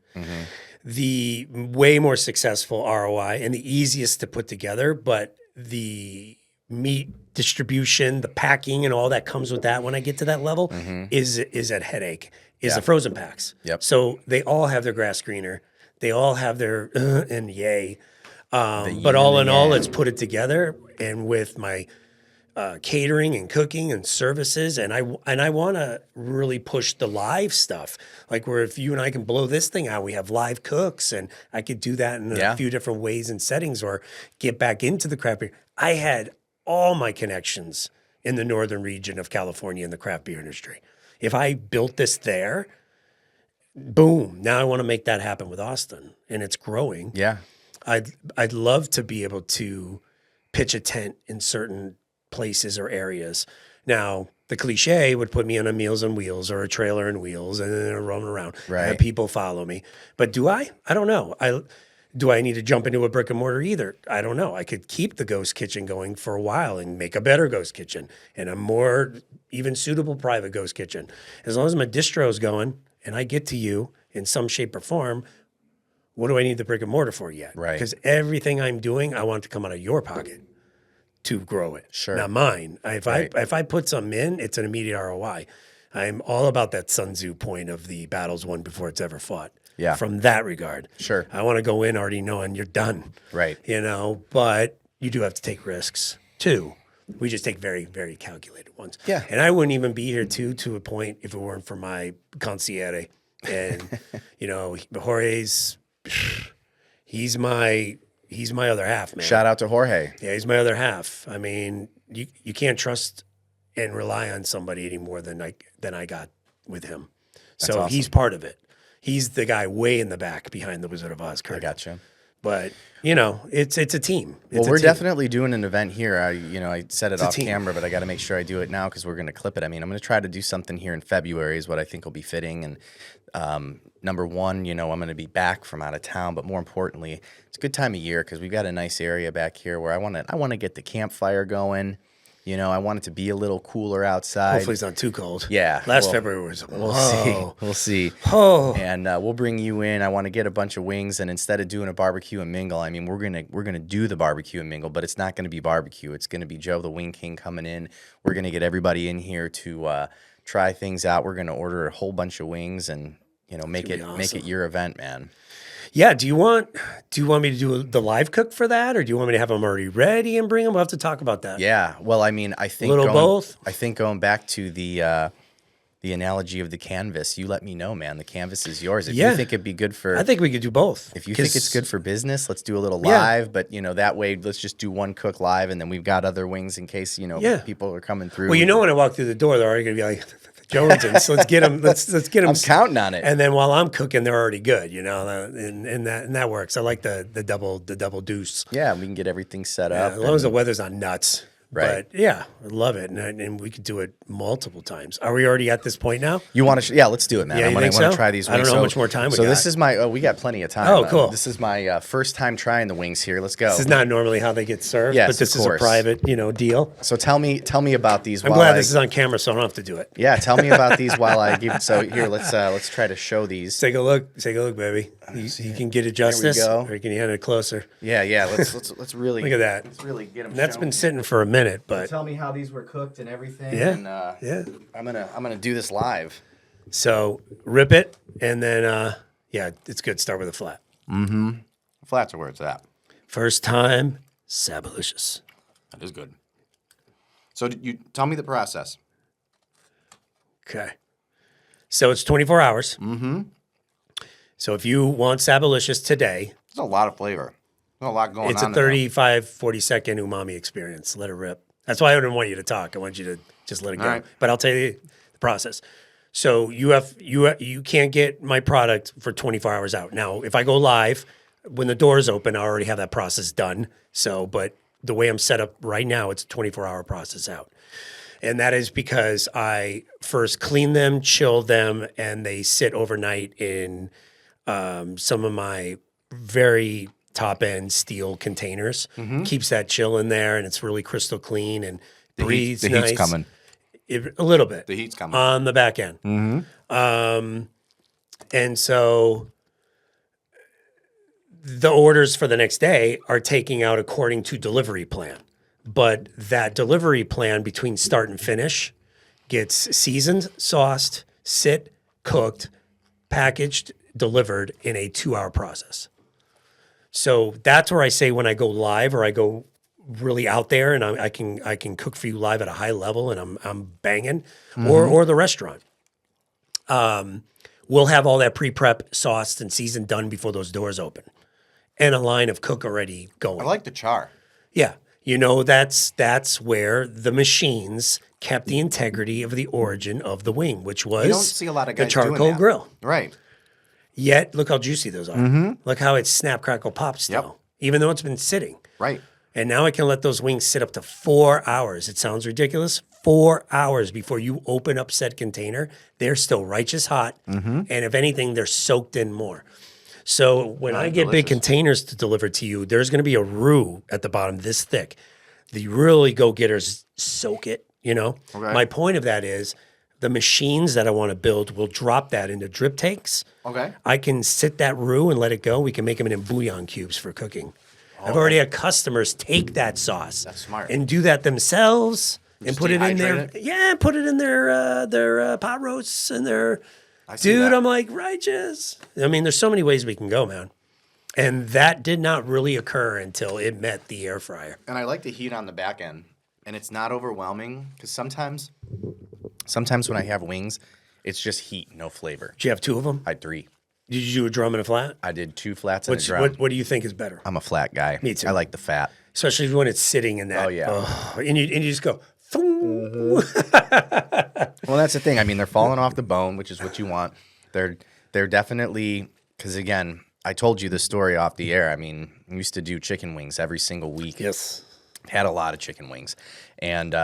The way more successful ROI and the easiest to put together, but the meat distribution, the packing and all that comes with that when I get to that level is a headache, is the frozen packs. Yep. So they all have their grass screener. They all have their and yay. But all in all, let's put it together. And with my catering and cooking and services, and I want to really push the live stuff, like where if you and I can blow this thing out, we have live cooks, and I could do that in a few different ways and settings, or get back into the craft beer. I had all my connections in the northern region of California in the craft beer industry. If I built this there, boom! Now I want to make that happen with Austin, and it's growing. Yeah. I'd love to be able to pitch a tent in certain places or areas. Now, the cliche would put me on a Meals on Wheels or a trailer and wheels and then roaming around. Right. Have people follow me. But do I? I don't know. Do I need to jump into a brick and mortar either? I don't know. I could keep the ghost kitchen going for a while and make a better ghost kitchen and a more even suitable private ghost kitchen. As long as my distro is going and I get to you in some shape or form, what do I need the brick and mortar for yet? Right. Because everything I'm doing, I want it to come out of your pocket to grow it, Sure. not mine. If I put something in, it's an immediate ROI. I'm all about that Sun Tzu point of the battle's won before it's ever fought. Yeah. From that regard. Sure. I want to go in already knowing you're done. Right. But you do have to take risks too. We just take very, very calculated ones. Yeah. And I wouldn't even be here to a point if it weren't for my concierge. And, Jorge's, he's my other half, man. Shout out to Jorge. Yeah, he's my other half. I mean, you can't trust and rely on somebody any more than I got with him. So awesome. He's part of it. He's the guy way in the back behind the Wizard of Oz curtain. I gotcha. But it's a team. We're definitely doing an event here. I said it off camera, but I got to make sure I do it now because we're going to clip it. I mean, I'm going to try to do something here in February is what I think will be fitting. And number one, I'm going to be back from out of town, but more importantly, it's a good time of year because we've got a nice area back here where I want to get the campfire going. I want it to be a little cooler outside. Hopefully it's not too cold. Yeah. Last February was. We'll see. Oh. And we'll bring you in. I want to get a bunch of wings, and instead of doing a barbecue and mingle, I mean, we're gonna do the barbecue and mingle, but it's not gonna be barbecue. It's gonna be Joe the Wing King coming in. We're gonna get everybody in here to try things out. We're gonna order a whole bunch of wings and make it your event, man. Yeah. Do you want me to do the live cook for that, or do you want me to have them already ready and bring them? We'll have to talk about that. Yeah. Well, I mean, I think both. I think going back to the analogy of the canvas, you let me know, man. The canvas is yours. If you think it'd be good for, I think we could do both. If you think it's good for business, let's do a little live. But that way, let's just do one cook live, and then we've got other wings in case people are coming through. Well, when I walk through the door, they're already gonna be like Jonesing. So let's get them. Let's get them. I'm counting on it. And then while I'm cooking, they're already good. And that works. I like the double deuce. Yeah, we can get everything set up As long as the weather's not nuts. Right. But yeah, I love it, and we could do it multiple times. Are we already at this point now? You want to? Yeah, let's do it, man. Yeah, I want to try these wings. I don't know how much more time we got. So this is my. We got plenty of time. Oh, cool. This is my first time trying the wings here. Let's go. This is not normally how they get served, Yes, but this of is a course. private, deal. So tell me about these. I'm glad this is on camera, so I don't have to do it. Yeah, tell me about these while I give. So here, let's try to show these. Take a look, baby. You can get it justice, go. or you can hand it closer. Yeah. Let's really Look at that. Let's really get them. And that's been sitting for a minute, but tell me how these were cooked and everything. Yeah, And, yeah. I'm gonna do this live. So rip it, and then it's good. Start with a flat. Flats are where it's at. First time, Sabalicious. That is good. So you tell me the process. Okay. So it's 24 hours. Mm-hmm. So if you want Sabalicious today, There's a lot of flavor. There's a lot going on. it's a 35, 40-second umami experience. Let it rip. That's why I didn't want you to talk. I want you to just let it go. right. But I'll tell you the process. So you can't get my product for 24 hours out. Now, if I go live, when the doors open, I already have that process done. So, but the way I'm set up right now, it's a 24-hour process out. And that is because I first clean them, chill them, and they sit overnight in some of my very top-end steel containers. Keeps that chill in there, and it's really crystal clean and breathes the nice. heat's coming. A little bit. The heat's coming. On the back end. And so the orders for the next day are taking out according to delivery plan. but that delivery plan between start and finish gets seasoned, sauced, cooked, packaged, delivered in a 2-hour process. So that's where I say when I go live or I go really out there and I can cook for you live at a high level and I'm banging, or the restaurant. We'll have all that pre-prep sauced and seasoned done before those doors open, and a line of cook already going. I like the char. Yeah, that's where the machines kept the integrity of the origin of the wing, which was You don't see a lot of guys the charcoal doing that. grill. Right. Yet look how juicy those are. Look how it's snap, crackle, pop still, even though it's been sitting. Right. And now I can let those wings sit up to 4 hours. It sounds ridiculous. 4 hours before you open up said container, they're still righteous hot. And if anything, they're soaked in more. So when I get big containers to deliver to you, there's going to be a roux at the bottom this thick. The really go-getters soak it, Okay. My point of that is the machines that I want to build will drop that into drip tanks. Okay. I can sit that roux and let it go. We can make them in bouillon cubes for cooking. I've already had customers take that sauce. That's smart. And do that themselves and Just put it in their dehydrate put it in their pot roasts and their see that. I'm like, righteous. I mean, there's so many ways we can go, man. And that did not really occur until it met the air fryer. And I like the heat on the back end, and it's not overwhelming because sometimes when I have wings, it's just heat, no flavor. Did you have 2 of them? I had 3. Did you do a drum and a flat? I did 2 flats and a drum. What do you think is better? I'm a flat guy. Me too. I like the fat. Especially when it's sitting in that. Oh, yeah. And you just go, Well, that's the thing. I mean, they're falling off the bone, which is what you want. They're definitely, because again, I told you the story off the air. I mean, we used to do chicken wings every single week. Yes. Had a lot of chicken wings. And,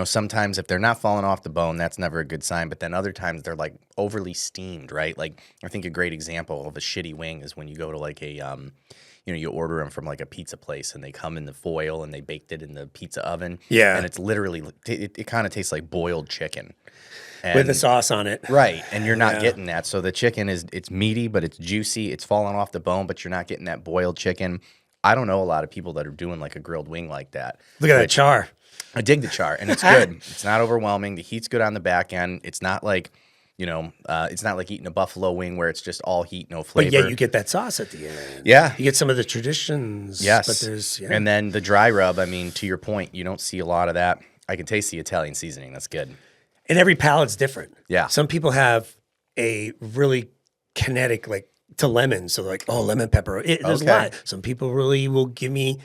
sometimes if they're not falling off the bone, that's never a good sign. But then other times they're like overly steamed, right? Like I think a great example of a shitty wing is when you go to like a, you order them from like a pizza place and they come in the foil and they baked it in the pizza oven. Yeah. And it's literally, it kind of tastes like boiled chicken. And, With the sauce on it. right. And you're not getting that. So the chicken it's meaty, but it's juicy. It's falling off the bone, but you're not getting that boiled chicken. I don't know a lot of people that are doing like a grilled wing like that. Look at that char. I dig the char, and it's good. It's not overwhelming. The heat's good on the back end. It's not like, it's not like eating a buffalo wing where it's just all heat, no flavor. But yeah, you get that sauce at the end. Yeah. You get some of the traditions. Yes. But there's, And then the dry rub, I mean, to your point, you don't see a lot of that. I can taste the Italian seasoning. That's good. And every palate's different. Yeah. Some people have a really kinetic, like, to lemon. So like, oh, lemon pepper. There's a lot. Some people really will give me,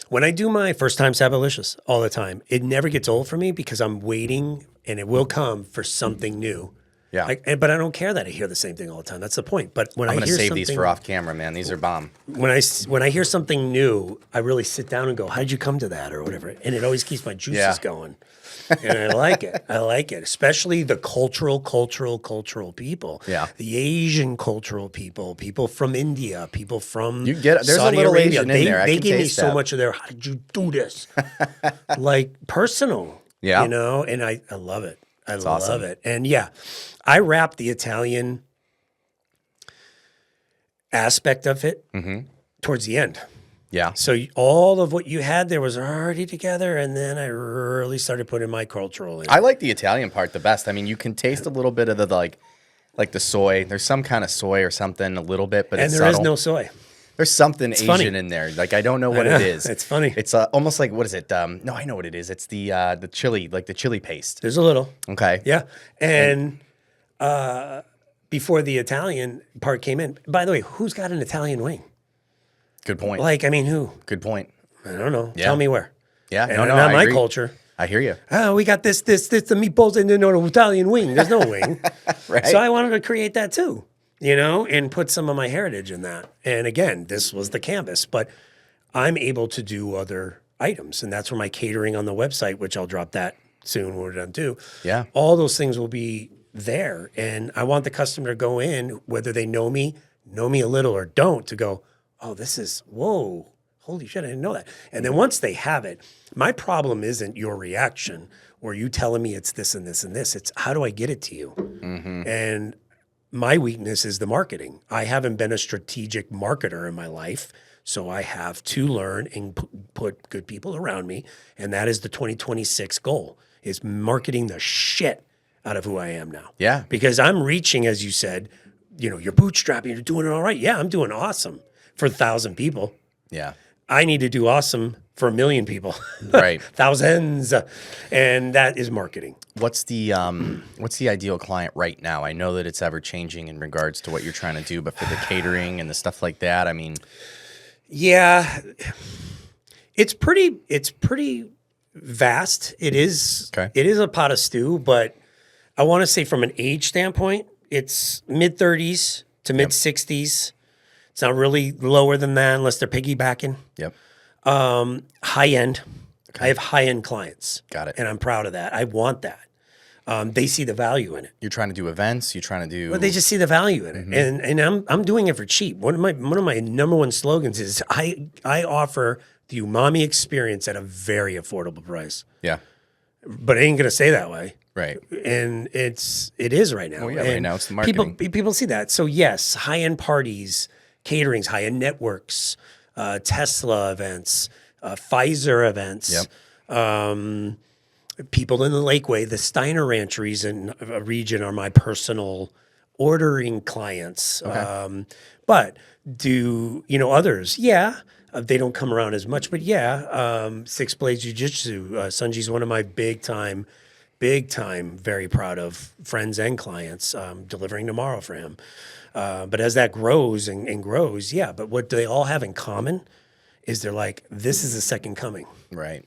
when I do my first time Sabalicious all the time, it never gets old for me because I'm waiting and it will come for something new. Yeah. But I don't care that I hear the same thing all the time. That's the point. But when I'm I going hear to save something, these for off camera, man. These are bomb. when I hear something new, I really sit down and go, "How'd you come to that?" or whatever, and it always keeps my juices going. And I like it. I like it, especially the cultural people. Yeah. The Asian cultural people from India, people from You get it. There's Saudi a little Arabia. Asian in there. I They can give me taste so that. much of their. How did you do this? Like personal. Yeah. And I love it. I love awesome. it. And yeah, I wrap the Italian aspect of it towards the end. Yeah. So all of what you had there was already together, and then I really started putting my cultural in. I like the Italian part the best. I mean, you can taste a little bit of the like the soy. There's some kind of soy or something a little bit, but and it's there is subtle. no soy. There's something Asian funny. in there. Like I don't know what it is. It's funny. It's almost like what is it? No, I know what it is. It's the chili, like the chili paste. There's a little. Okay. Yeah. And before the Italian part came in, by the way, who's got an Italian wing? Good point. Like, I mean, who? Good point. I don't know. Yeah. Tell me where. Yeah. And No, not I my agree. culture. I hear you. Oh, we got this, the meatballs and no Italian wing. There's no wing. Right. So I wanted to create that too, and put some of my heritage in that. And again, this was the canvas, but I'm able to do other items. And that's where my catering on the website, which I'll drop that soon when we're done too. Yeah. All those things will be there. And I want the customer to go in, whether they know me a little or don't, to go, oh, this is, whoa, holy shit, I didn't know that. And then once they have it, my problem isn't your reaction or you telling me it's this and this and this. It's how do I get it to you? And my weakness is the marketing. I haven't been a strategic marketer in my life. So I have to learn and put good people around me. And that is the 2026 goal, is marketing the shit out of who I am now. Yeah. Because I'm reaching, as you said, you're bootstrapping, you're doing it all right. Yeah, I'm doing awesome for 1,000 people. Yeah. I need to do awesome for 1 million people. Right. Thousands. And that is marketing. What's the ideal client right now? I know that it's ever changing in regards to what you're trying to do, but for the catering and the stuff like that, I mean, yeah, it's pretty vast. It is. Okay. It is a pot of stew, but I want to say from an age standpoint, it's mid 30s to mid 60s. It's not really lower than that unless they're piggybacking. Yep. High end. I have high end clients. Got it. And I'm proud of that. I want that. They see the value in it. You're trying to do events. You're trying to do. Well, they just see the value in it, and I'm doing it for cheap. One of my number one slogans is I offer the umami experience at a very affordable price. Yeah. But I ain't gonna say that way, Right. and it is right now. Well, yeah, And right now it's the marketing. People see that. So yes, high end parties, caterings, high end networks, Tesla events, Pfizer events. Yep. People in the Lakeway, the Steiner Ranch region are my personal ordering clients. Okay. But do others? Yeah, they don't come around as much, but yeah, Six Blades Jiu-Jitsu. Sunji's one of my big time, very proud of friends and clients. Delivering tomorrow for him. But as that grows and grows, yeah. But what do they all have in common is they're like, this is the second coming. Right.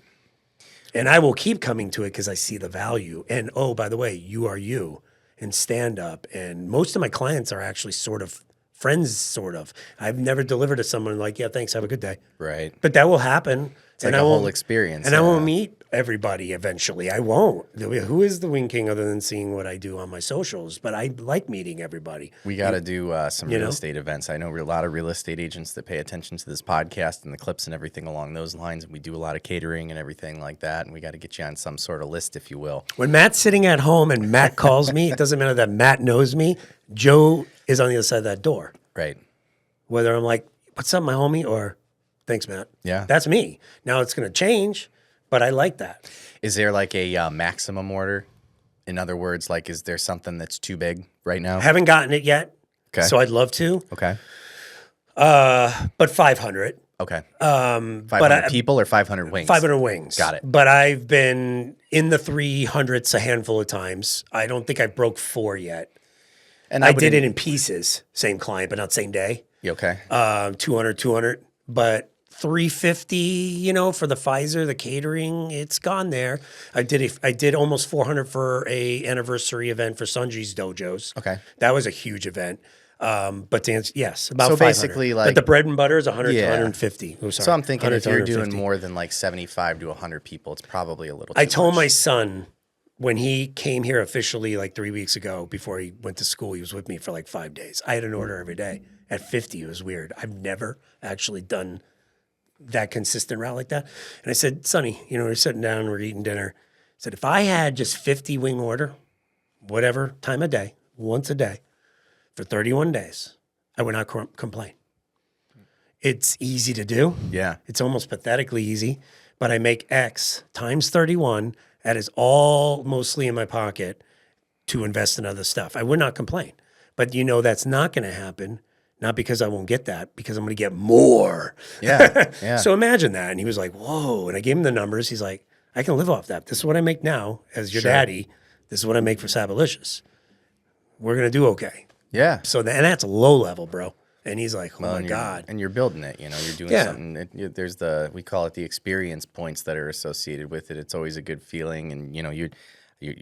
And I will keep coming to it because I see the value. And oh, by the way, you are you and stand up. And most of my clients are actually sort of friends, sort of. I've never delivered to someone like, yeah, thanks, have a good day. Right. But that will happen. It's like a whole experience. And I won't meet everybody eventually. I won't. Who is the Wing King other than seeing what I do on my socials? But I like meeting everybody. We got to do some real estate events. I know a lot of real estate agents that pay attention to this podcast and the clips and everything along those lines. And we do a lot of catering and everything like that. And we got to get you on some sort of list, if you will. When Matt's sitting at home and Matt calls me, it doesn't matter that Matt knows me. Joe is on the other side of that door. Right. Whether I'm like, what's up, my homie? Or thanks, Matt. Yeah. That's me. Now it's going to change, but I like that. Is there like a maximum order? In other words, like, is there something that's too big right now? I haven't gotten it yet. Okay. So I'd love to. Okay. But 500. Okay. 500 500 people or 500 wings? 500 wings. Got it. But I've been in the 300s a handful of times. I don't think I broke 4 yet. And I did it in pieces. Same client, but not same day. Okay. 200. But 350, for the Pfizer, the catering, it's gone there. I did almost 400 for a anniversary event for Sunji's Dojos. Okay. That was a huge event. But to answer, yes, about So 500. basically, like- but the bread and butter is 100 Yeah. to 150. Oh, sorry. So I'm thinking 100 if to you're 150. doing more than like 75 to 100 people, it's probably a little too I told much. my son when he came here officially like 3 weeks ago before he went to school, he was with me for like 5 days. I had an order every day. At 50, it was weird. I've never actually done that consistent route like that. And I said, Sonny, we're sitting down, we're eating dinner. I said, if I had just 50 wing order, whatever time of day, once a day, for 31 days, I would not complain. It's easy to do. Yeah. It's almost pathetically easy, but I make X times 31. That is all mostly in my pocket to invest in other stuff. I would not complain. But that's not going to happen. Not because I won't get that, because I'm going to get more. Yeah. Yeah. So imagine that. And he was like, whoa. And I gave him the numbers. He's like, I can live off that. This is what I make now as your daddy. This is what I make for Sabalicious. We're going to do okay. Yeah. So and that's low level, bro. And he's like, oh my and God. And you're building it, you're doing something. There's we call it the experience points that are associated with it. It's always a good feeling. And,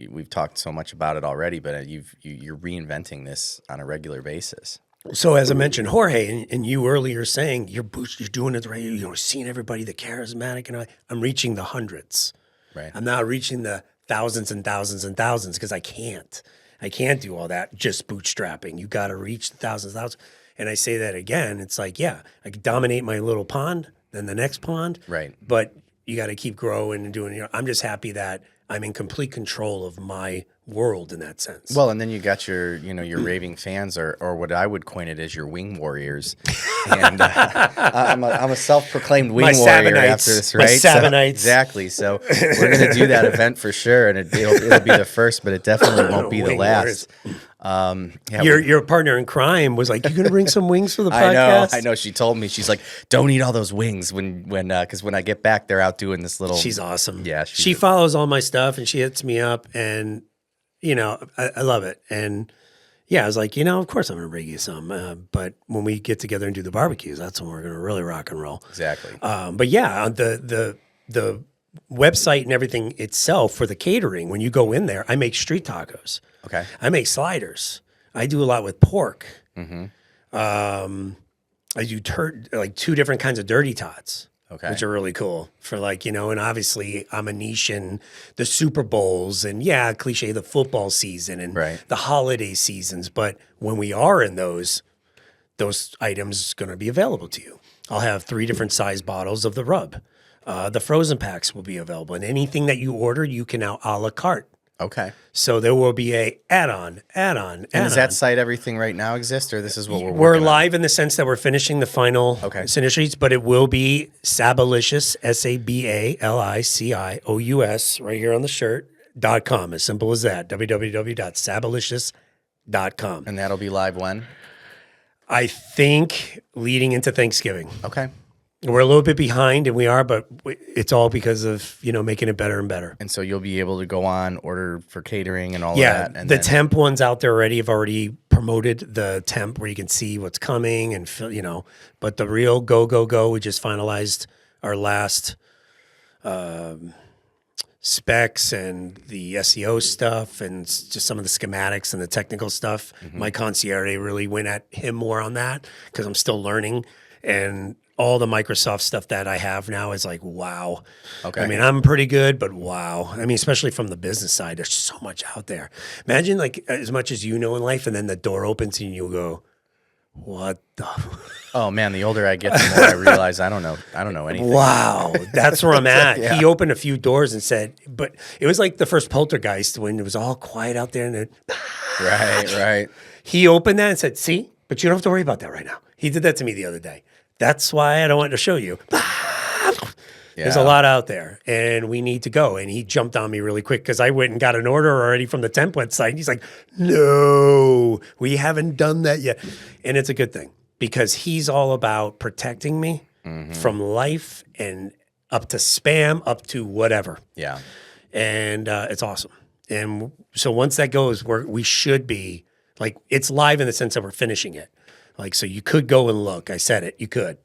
we've talked so much about it already, but you're reinventing this on a regular basis. So as I mentioned, Jorge, and you earlier saying you're doing it right, seeing everybody, the charismatic, and I'm reaching the hundreds. Right. I'm not reaching the thousands and thousands and thousands because I can't. I can't do all that just bootstrapping. You got to reach the thousands. And I say that again. It's like, yeah, I can dominate my little pond, then the next pond. Right. But You got to keep growing and doing. I'm just happy that I'm in complete control of my world in that sense. Well, and then you got your, your raving fans, or what I would coin it as your wing warriors. And I'm a self-proclaimed wing warrior after this, right? My Sabanites. Exactly. So we're going to do that event for sure, and it'll be the first, but it definitely won't be the last. Your partner in crime was like, "You gonna bring some wings for the podcast?" I know. She told me, she's like, "Don't eat all those wings because when I get back, they're out doing this little." She's awesome. Yeah, she follows all my stuff and she hits me up, and I love it. And yeah, I was like, of course I'm gonna bring you some. But when we get together and do the barbecues, that's when we're gonna really rock and roll. Exactly. But yeah, the website and everything itself for the catering, when you go in there, I make street tacos. Okay. I make sliders. I do a lot with pork. Mm-hmm. I do like 2 different kinds of dirty tots, Okay. which are really cool for and obviously I'm a niche in the Super Bowls and cliche, the football season and Right. the holiday seasons. But when we are in those items going to be available to you. I'll have 3 different size bottles of the rub. The frozen packs will be available, and anything that you order, you can now a la carte. Okay. So there will be a add-on. And does that site everything right now exist, or this is what we're We're working live in the sense that we're finishing the final signature sheets, but it will be Sabalicious, Sabalicious, right here on the shirt, .com. As simple as that, www.sabalicious.com. And that'll be live when? I think leading into Thanksgiving. Okay. We're a little bit behind, and we are, but it's all because of, making it better and better. And so you'll be able to go on, order for catering and all of Yeah, that. And the temp one's out there already. I've already promoted the temp where you can see what's coming and, but the real go, we just finalized our last specs and the SEO stuff and just some of the schematics and the technical stuff. Mm-hmm. My concierge really went at him more on that because I'm still learning, and all the Microsoft stuff that I have now is like, wow. Okay. I mean, I'm pretty good, but wow. I mean, especially from the business side, there's so much out there. Imagine like as much as you know in life, and then the door opens and you go, what the? Oh man, the older I get, the more I realize I don't know anything. Wow, that's where I'm at. Yeah. He opened a few doors and said, but it was like the first Poltergeist when it was all quiet out there, and then Right. he opened that and said, see, but you don't have to worry about that right now. He did that to me the other day. That's why I don't want to show you. There's a lot out there, and we need to go. And he jumped on me really quick because I went and got an order already from the template site. And he's like, no, we haven't done that yet. And it's a good thing because he's all about protecting me from life and up to spam, up to whatever. Yeah. And it's awesome. And so once that goes, we should be like, it's live in the sense that we're finishing it. Like, so you could go and look. I said it. You could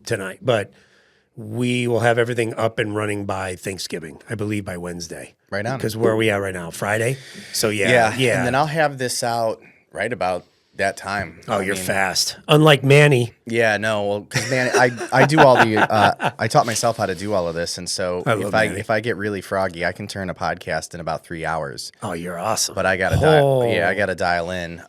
tonight, but we will have everything up and running by Thanksgiving, I believe by Wednesday. Right on. Because where are we at right now? Friday? So yeah. And then I'll have this out right about that time. Oh, you're fast. Unlike Manny. Yeah, no, well, because man, I do all the I taught myself how to do all of this, and so if I get really froggy, I can turn a podcast in about 3 hours. Oh, you're awesome. But I gotta dial in.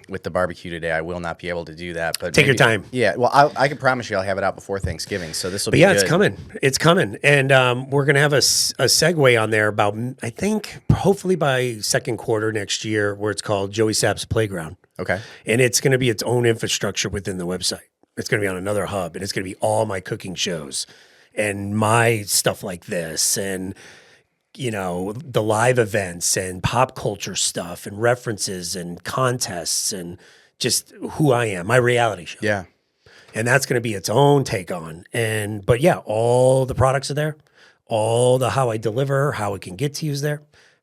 With the barbecue today, I will not be able to do that. But Take your time. Yeah, well, I can promise you, I'll have it out before Thanksgiving. So this will be. Yeah, good. it's coming. It's coming, and we're gonna have a segue on there about I think hopefully by second quarter next year, where it's called Joey Sapp's Playground. Okay. And it's going to be its own infrastructure within the website. It's going to be on another hub, and it's going to be all my cooking shows and my stuff like this and, the live events and pop culture stuff and references and contests and just who I am, my reality show. Yeah. And that's going to be its own take on. But yeah, all the products are there, all the how I deliver, how it can get to you is there.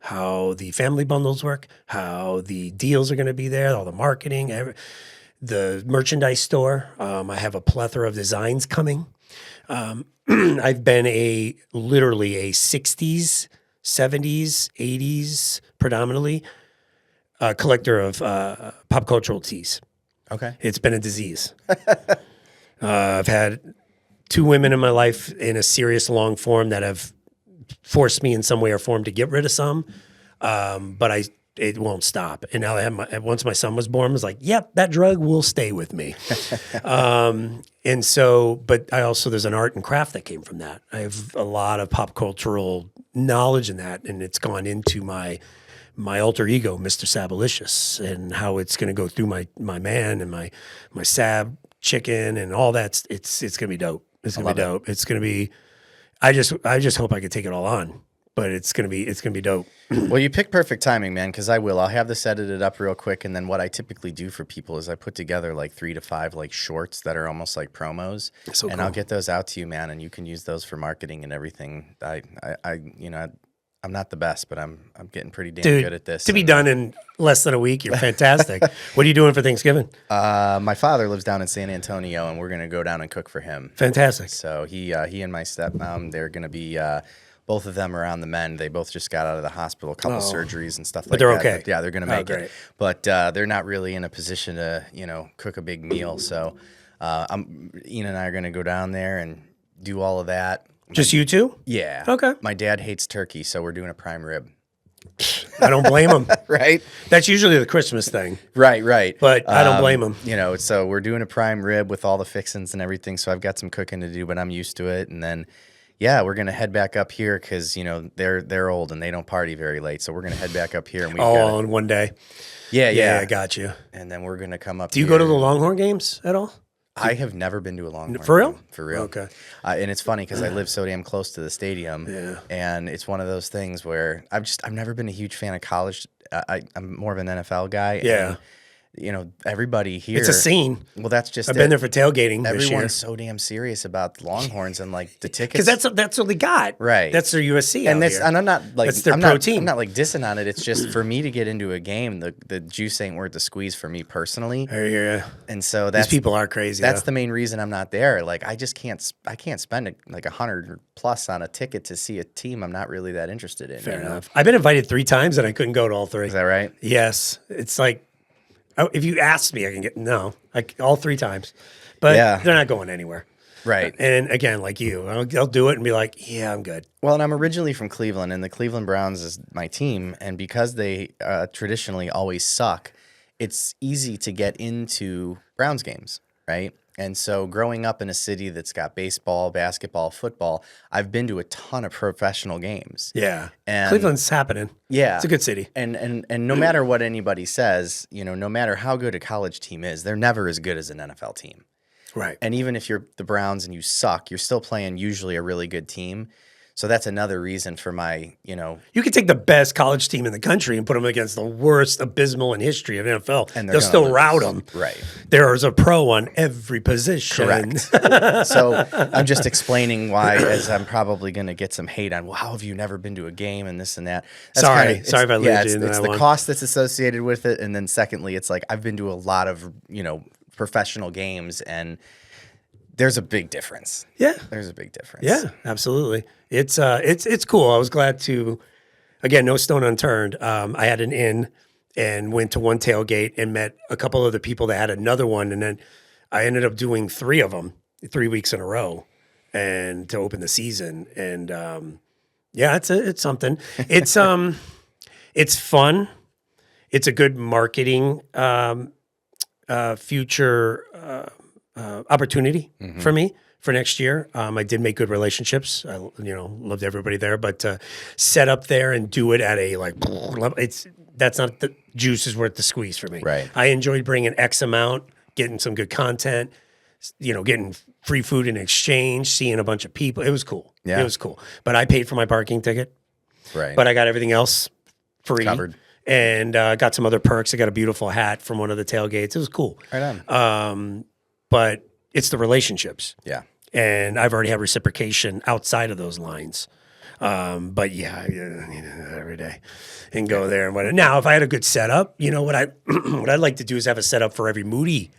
How the family bundles work, how the deals are going to be there, all the marketing, the merchandise store. I have a plethora of designs coming. I've been literally a 60s, 70s, 80s, predominantly, collector of pop cultural teas. Okay. It's been a disease. I've had 2 women in my life in a serious long form that have forced me in some way or form to get rid of some. But it won't stop. And now once my son was born, I was like, yep, that drug will stay with me. And so, but there's an art and craft that came from that. I have a lot of pop cultural knowledge in that, and it's gone into my alter ego, Mr. Sabalicious, and how it's going to go through my man and my Sab chicken and all that. It's going to be dope. It's going to be dope. It's going to be, I just hope I can take it all on, but it's going to be dope. Well, you picked perfect timing, man, because I'll have this edited up real quick. And then what I typically do for people is I put together like 3 to 5 like shorts that are almost like promos. So and cool. I'll get those out to you, man. And you can use those for marketing and everything. I'm not the best, but I'm getting pretty damn good at this. To be done in less than a week, you're fantastic. What are you doing for Thanksgiving? My father lives down in San Antonio, and we're going to go down and cook for him. Fantastic. So he and my stepmom, they're going to be both of them are on the mend. They both just got out of the hospital, a couple surgeries and stuff like that. But they're okay. But yeah, they're going to make great. it. But they're not really in a position to, cook a big meal. So Ian and I are going to go down there and do all of that. Just you two? Yeah. Okay. My dad hates turkey, so we're doing a prime rib. I don't blame him. Right? That's usually the Christmas thing. Right. But I don't blame him. So we're doing a prime rib with all the fixings and everything. So I've got some cooking to do, but I'm used to it. And then, we're going to head back up here because, they're old and they don't party very late. So we're going to head back up here. And on one day. Yeah. I got you. And then we're going to come up Do you go to the Longhorn games at all? I have never been to a Longhorn For real? game, for real. Okay. And it's funny because I live so damn close to the stadium. Yeah. And it's one of those things where I've never been a huge fan of college. I'm more of an NFL guy. Yeah. And, everybody here. It's a scene. Well, that's just I've been there for tailgating this year. Everyone's so damn serious about the Longhorns and like the tickets. Because that's what they got. Right. That's their USC And out here. and I'm not like That's their I'm protein. I'm not like dissing on it. It's just for me to get into a game, the juice ain't worth the squeeze for me personally. I hear ya. And so These people are crazy. That's though. the main reason I'm not there. Like I can't spend like $100 plus on a ticket to see a team I'm not really that interested in. Fair enough. I've been invited 3 times and I couldn't go to all 3. Is that right? Yes. It's like, if you asked me, I can get all 3 times, but they're not going anywhere. Right. And again, like you, I'll do it and be like, yeah, I'm good. Well, and I'm originally from Cleveland, and the Cleveland Browns is my team. And because they traditionally always suck, it's easy to get into Browns games, right? And so growing up in a city that's got baseball, basketball, football, I've been to a ton of professional games. Yeah. And Cleveland's happening. Yeah. It's a good city. And no matter what anybody says, no matter how good a college team is, they're never as good as an NFL team. Right. And even if you're the Browns and you suck, you're still playing usually a really good team. So that's another reason for my, You could take the best college team in the country and put them against the worst abysmal in history of NFL. and they'll still rout them. Right. There's a pro on every position. Correct. So I'm just explaining why, as I'm probably going to get some hate on, well, how have you never been to a game and this and that? Sorry if I lose you in it's that the one. cost that's associated with it. And then secondly, it's like I've been to a lot of, professional games, and there's a big difference. Yeah. There's a big difference. Yeah, absolutely. It's cool. I was glad to, again, no stone unturned. I had an in and went to one tailgate and met a couple of the people that had another one, and then I ended up doing 3 of them 3 weeks in a row, and to open the season. And it's something. It's it's fun. It's a good marketing future opportunity for me for next year. I did make good relationships. I loved everybody there, but set up there and do it at a that's not the juice is worth the squeeze for me. Right. I enjoyed bringing X amount, getting some good content, getting free food in exchange, seeing a bunch of people. It was cool. Yeah. It was cool. But I paid for my parking ticket. Right. But I got everything else free. Covered. And got some other perks. I got a beautiful hat from one of the tailgates. It was cool. Right on. But it's the relationships. Yeah. And I've already had reciprocation outside of those lines. But every day and go there and whatnot. Now, if I had a good setup, what I'd like to do is have a setup for every Moody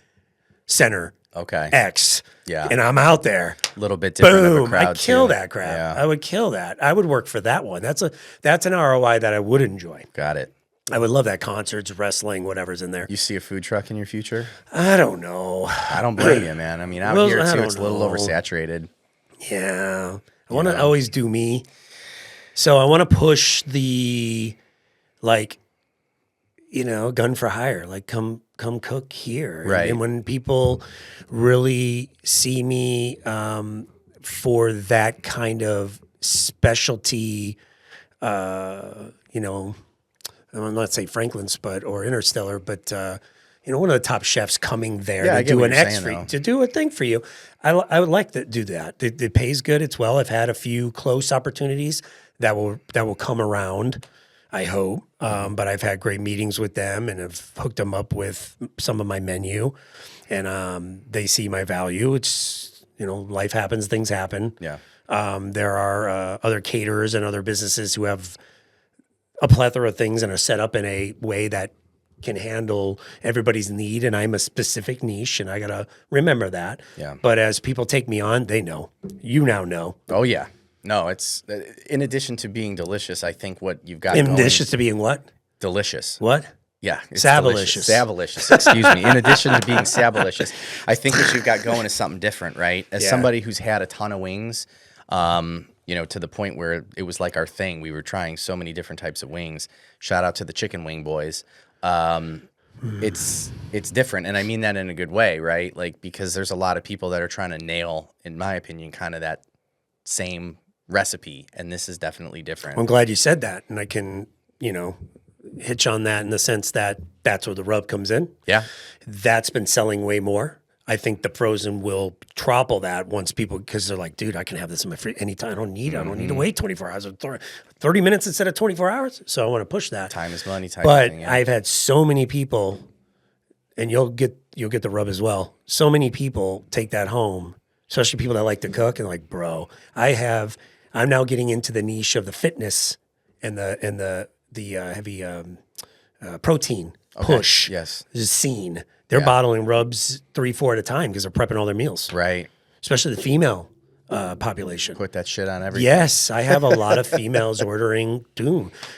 Center Okay. X. Yeah. And I'm out there. A little bit different of a Boom! crowd. I'd kill too. that crap. Yeah. I would kill that. I would work for that one. That's an ROI that I would enjoy. Got it. I would love that. Concerts, wrestling, whatever's in there. You see a food truck in your future? I don't know. I don't blame you, man. I mean, out Well, here I too, don't it's a little know. oversaturated. Yeah. I want to always do me. So I want to push the gun for hire, like come cook here. Right. And when people really see me for that kind of specialty, let's say Franklin's, or Interstellar, but one of the top chefs coming there Yeah, I to get do what an you're X saying, for you, though. to do a thing for you. I would like to do that. It pays good. It's well. I've had a few close opportunities that will come around, I hope. But I've had great meetings with them and have hooked them up with some of my menu, and they see my value. It's life happens, things happen. Yeah. There are other caterers and other businesses who have a plethora of things and are set up in a way that can handle everybody's need, and I'm a specific niche, and I gotta remember that. Yeah. But as people take me on, they know. You now know. Oh yeah. No, it's in addition to being delicious. I think what you've got In going, addition to being what? delicious. What? Yeah, it's Sabalicious. delicious. Sabalicious. Excuse me. In addition to being sabalicious, I think what you've got going is something different, right? As Yeah. somebody who's had a ton of wings, to the point where it was like our thing. We were trying so many different types of wings. Shout out to the chicken wing boys. It's different, and I mean that in a good way, right? Like, because there's a lot of people that are trying to nail, in my opinion, kind of that same recipe, and this is definitely different. I'm glad you said that, and I can, hitch on that in the sense that that's where the rub comes in. Yeah. That's been selling way more. I think the frozen will topple that once people, because they're like, dude, I can have this in my fridge anytime. I don't need to wait 24 hours or 30 minutes instead of 24 hours. So I want to push that. Time is money type But of thing. Yeah. I've had so many people, and you'll get the rub as well. So many people take that home, especially people that like to cook, and like, bro, I'm now getting into the niche of the fitness and the heavy protein push. Yes. Scene. They're bottling rubs 3-4 at a time because they're prepping all their meals, Right. especially the female population. Put that shit on everything. Yes, I have a lot of females ordering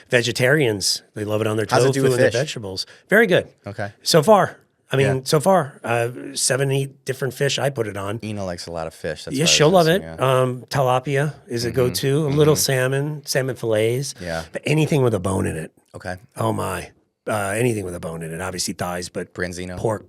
vegetarians. They love it on their How's it do tofu with and their fish? vegetables. Very good. Okay. So far. Yeah. So far, 7-8 different fish I put it on. Ina likes a lot of fish. That's Yeah, why I she'll was love it. asking, yeah. Tilapia is a go-to. A little salmon fillets. Yeah. But anything with a bone in it. Okay. Oh my. Anything with a bone in it. Obviously thighs, but Branzino. pork.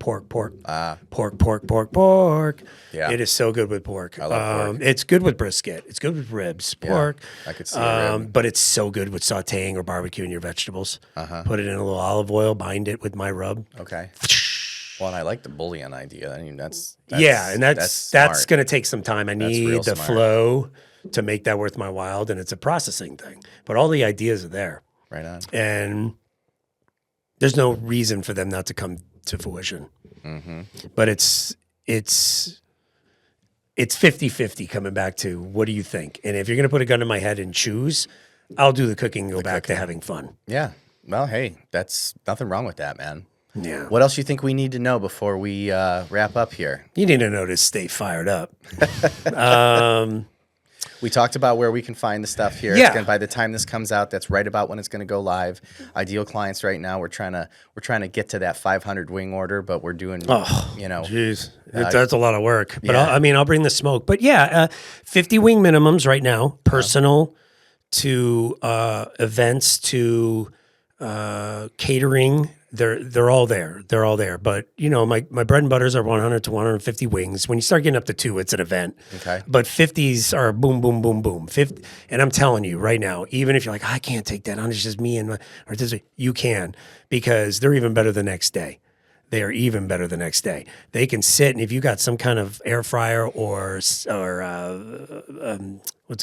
Ah. Pork. Yeah. It is so good with pork. I love pork. It's good with brisket. It's good with ribs. Pork. I could see a rib. But it's so good with sauteing or barbecuing your vegetables. Put it in a little olive oil, bind it with my rub. Okay. Well, and I like the bouillon idea. I mean, that's Yeah, and that's smart. going to take some time. I need real the smart. flow to make that worth my while, and it's a processing thing. But all the ideas are there, Right on. and there's no reason for them not to come to fruition. But it's 50-50 coming back to what do you think? And if you're going to put a gun in my head and choose, I'll do the cooking and go back to having fun. Yeah. Well, hey, that's nothing wrong with that, man. Yeah. What else you think we need to know before we wrap up here? You need to know to stay fired up. We talked about where we can find the stuff here. Yeah. It's by the time this comes out, that's right about when it's going to go live. Ideal clients right now, we're trying to get to that 500 wing order, but we're doing, Jeez, that's a lot of work. But yeah. I'll bring the smoke. But yeah, 50 wing minimums right now, personal to events to catering. They're all there. They're all there. But my bread and butters are 100 to 150 wings. When you start getting up to 2, it's an event. Okay. But 50s are boom, boom, boom, boom. 50, and I'm telling you right now, even if you're like, I can't take that on, it's just me or this, you can, because they're even better the next day. They are even better the next day. They can sit, and if you got some kind of air fryer or what's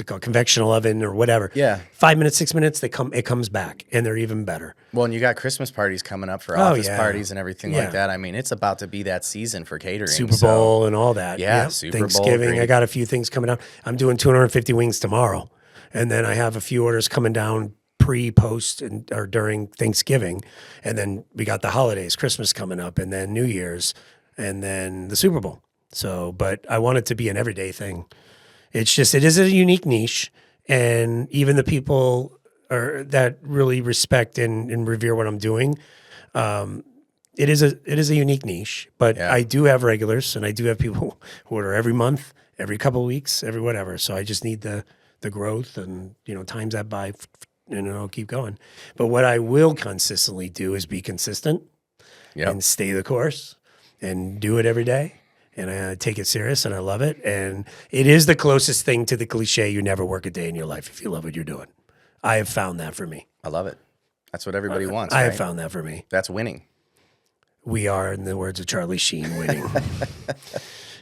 it called, convectional oven or whatever. Yeah. 5 minutes, 6 minutes, it comes back, and they're even better. Well, and you got Christmas parties coming up for office yeah. parties and everything Yeah. like that. I mean, it's about to be that season for catering. Super Bowl and all that. Yeah, Yep. Super Bowl, Thanksgiving. great. I got a few things coming out. I'm doing 250 wings tomorrow, and then I have a few orders coming down pre-post or during Thanksgiving, and then we got the holidays, Christmas coming up, and then New Year's, and then the Super Bowl. So, but I want it to be an everyday thing. It is a unique niche, and even the people that really respect and revere what I'm doing, it is a unique niche. But Yeah. I do have regulars, and I do have people who order every month, every couple of weeks, every whatever. So I just need the growth, and times that by and it'll keep going. But what I will consistently do is be consistent Yep. and stay the course and do it every day. And I take it serious and I love it. And it is the closest thing to the cliche, you never work a day in your life if you love what you're doing. I have found that for me. I love it. That's what everybody wants. I have right? found that for me. That's winning. We are, in the words of Charlie Sheen, winning.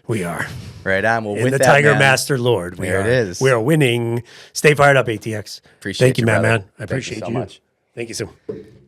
We are. Right on. Well, In with the that, Tiger man, Master Lord. There it is. We are winning. Stay fired up, ATX. Appreciate Thank you, you, man. brother. I appreciate Thank you so much. Thank you so much.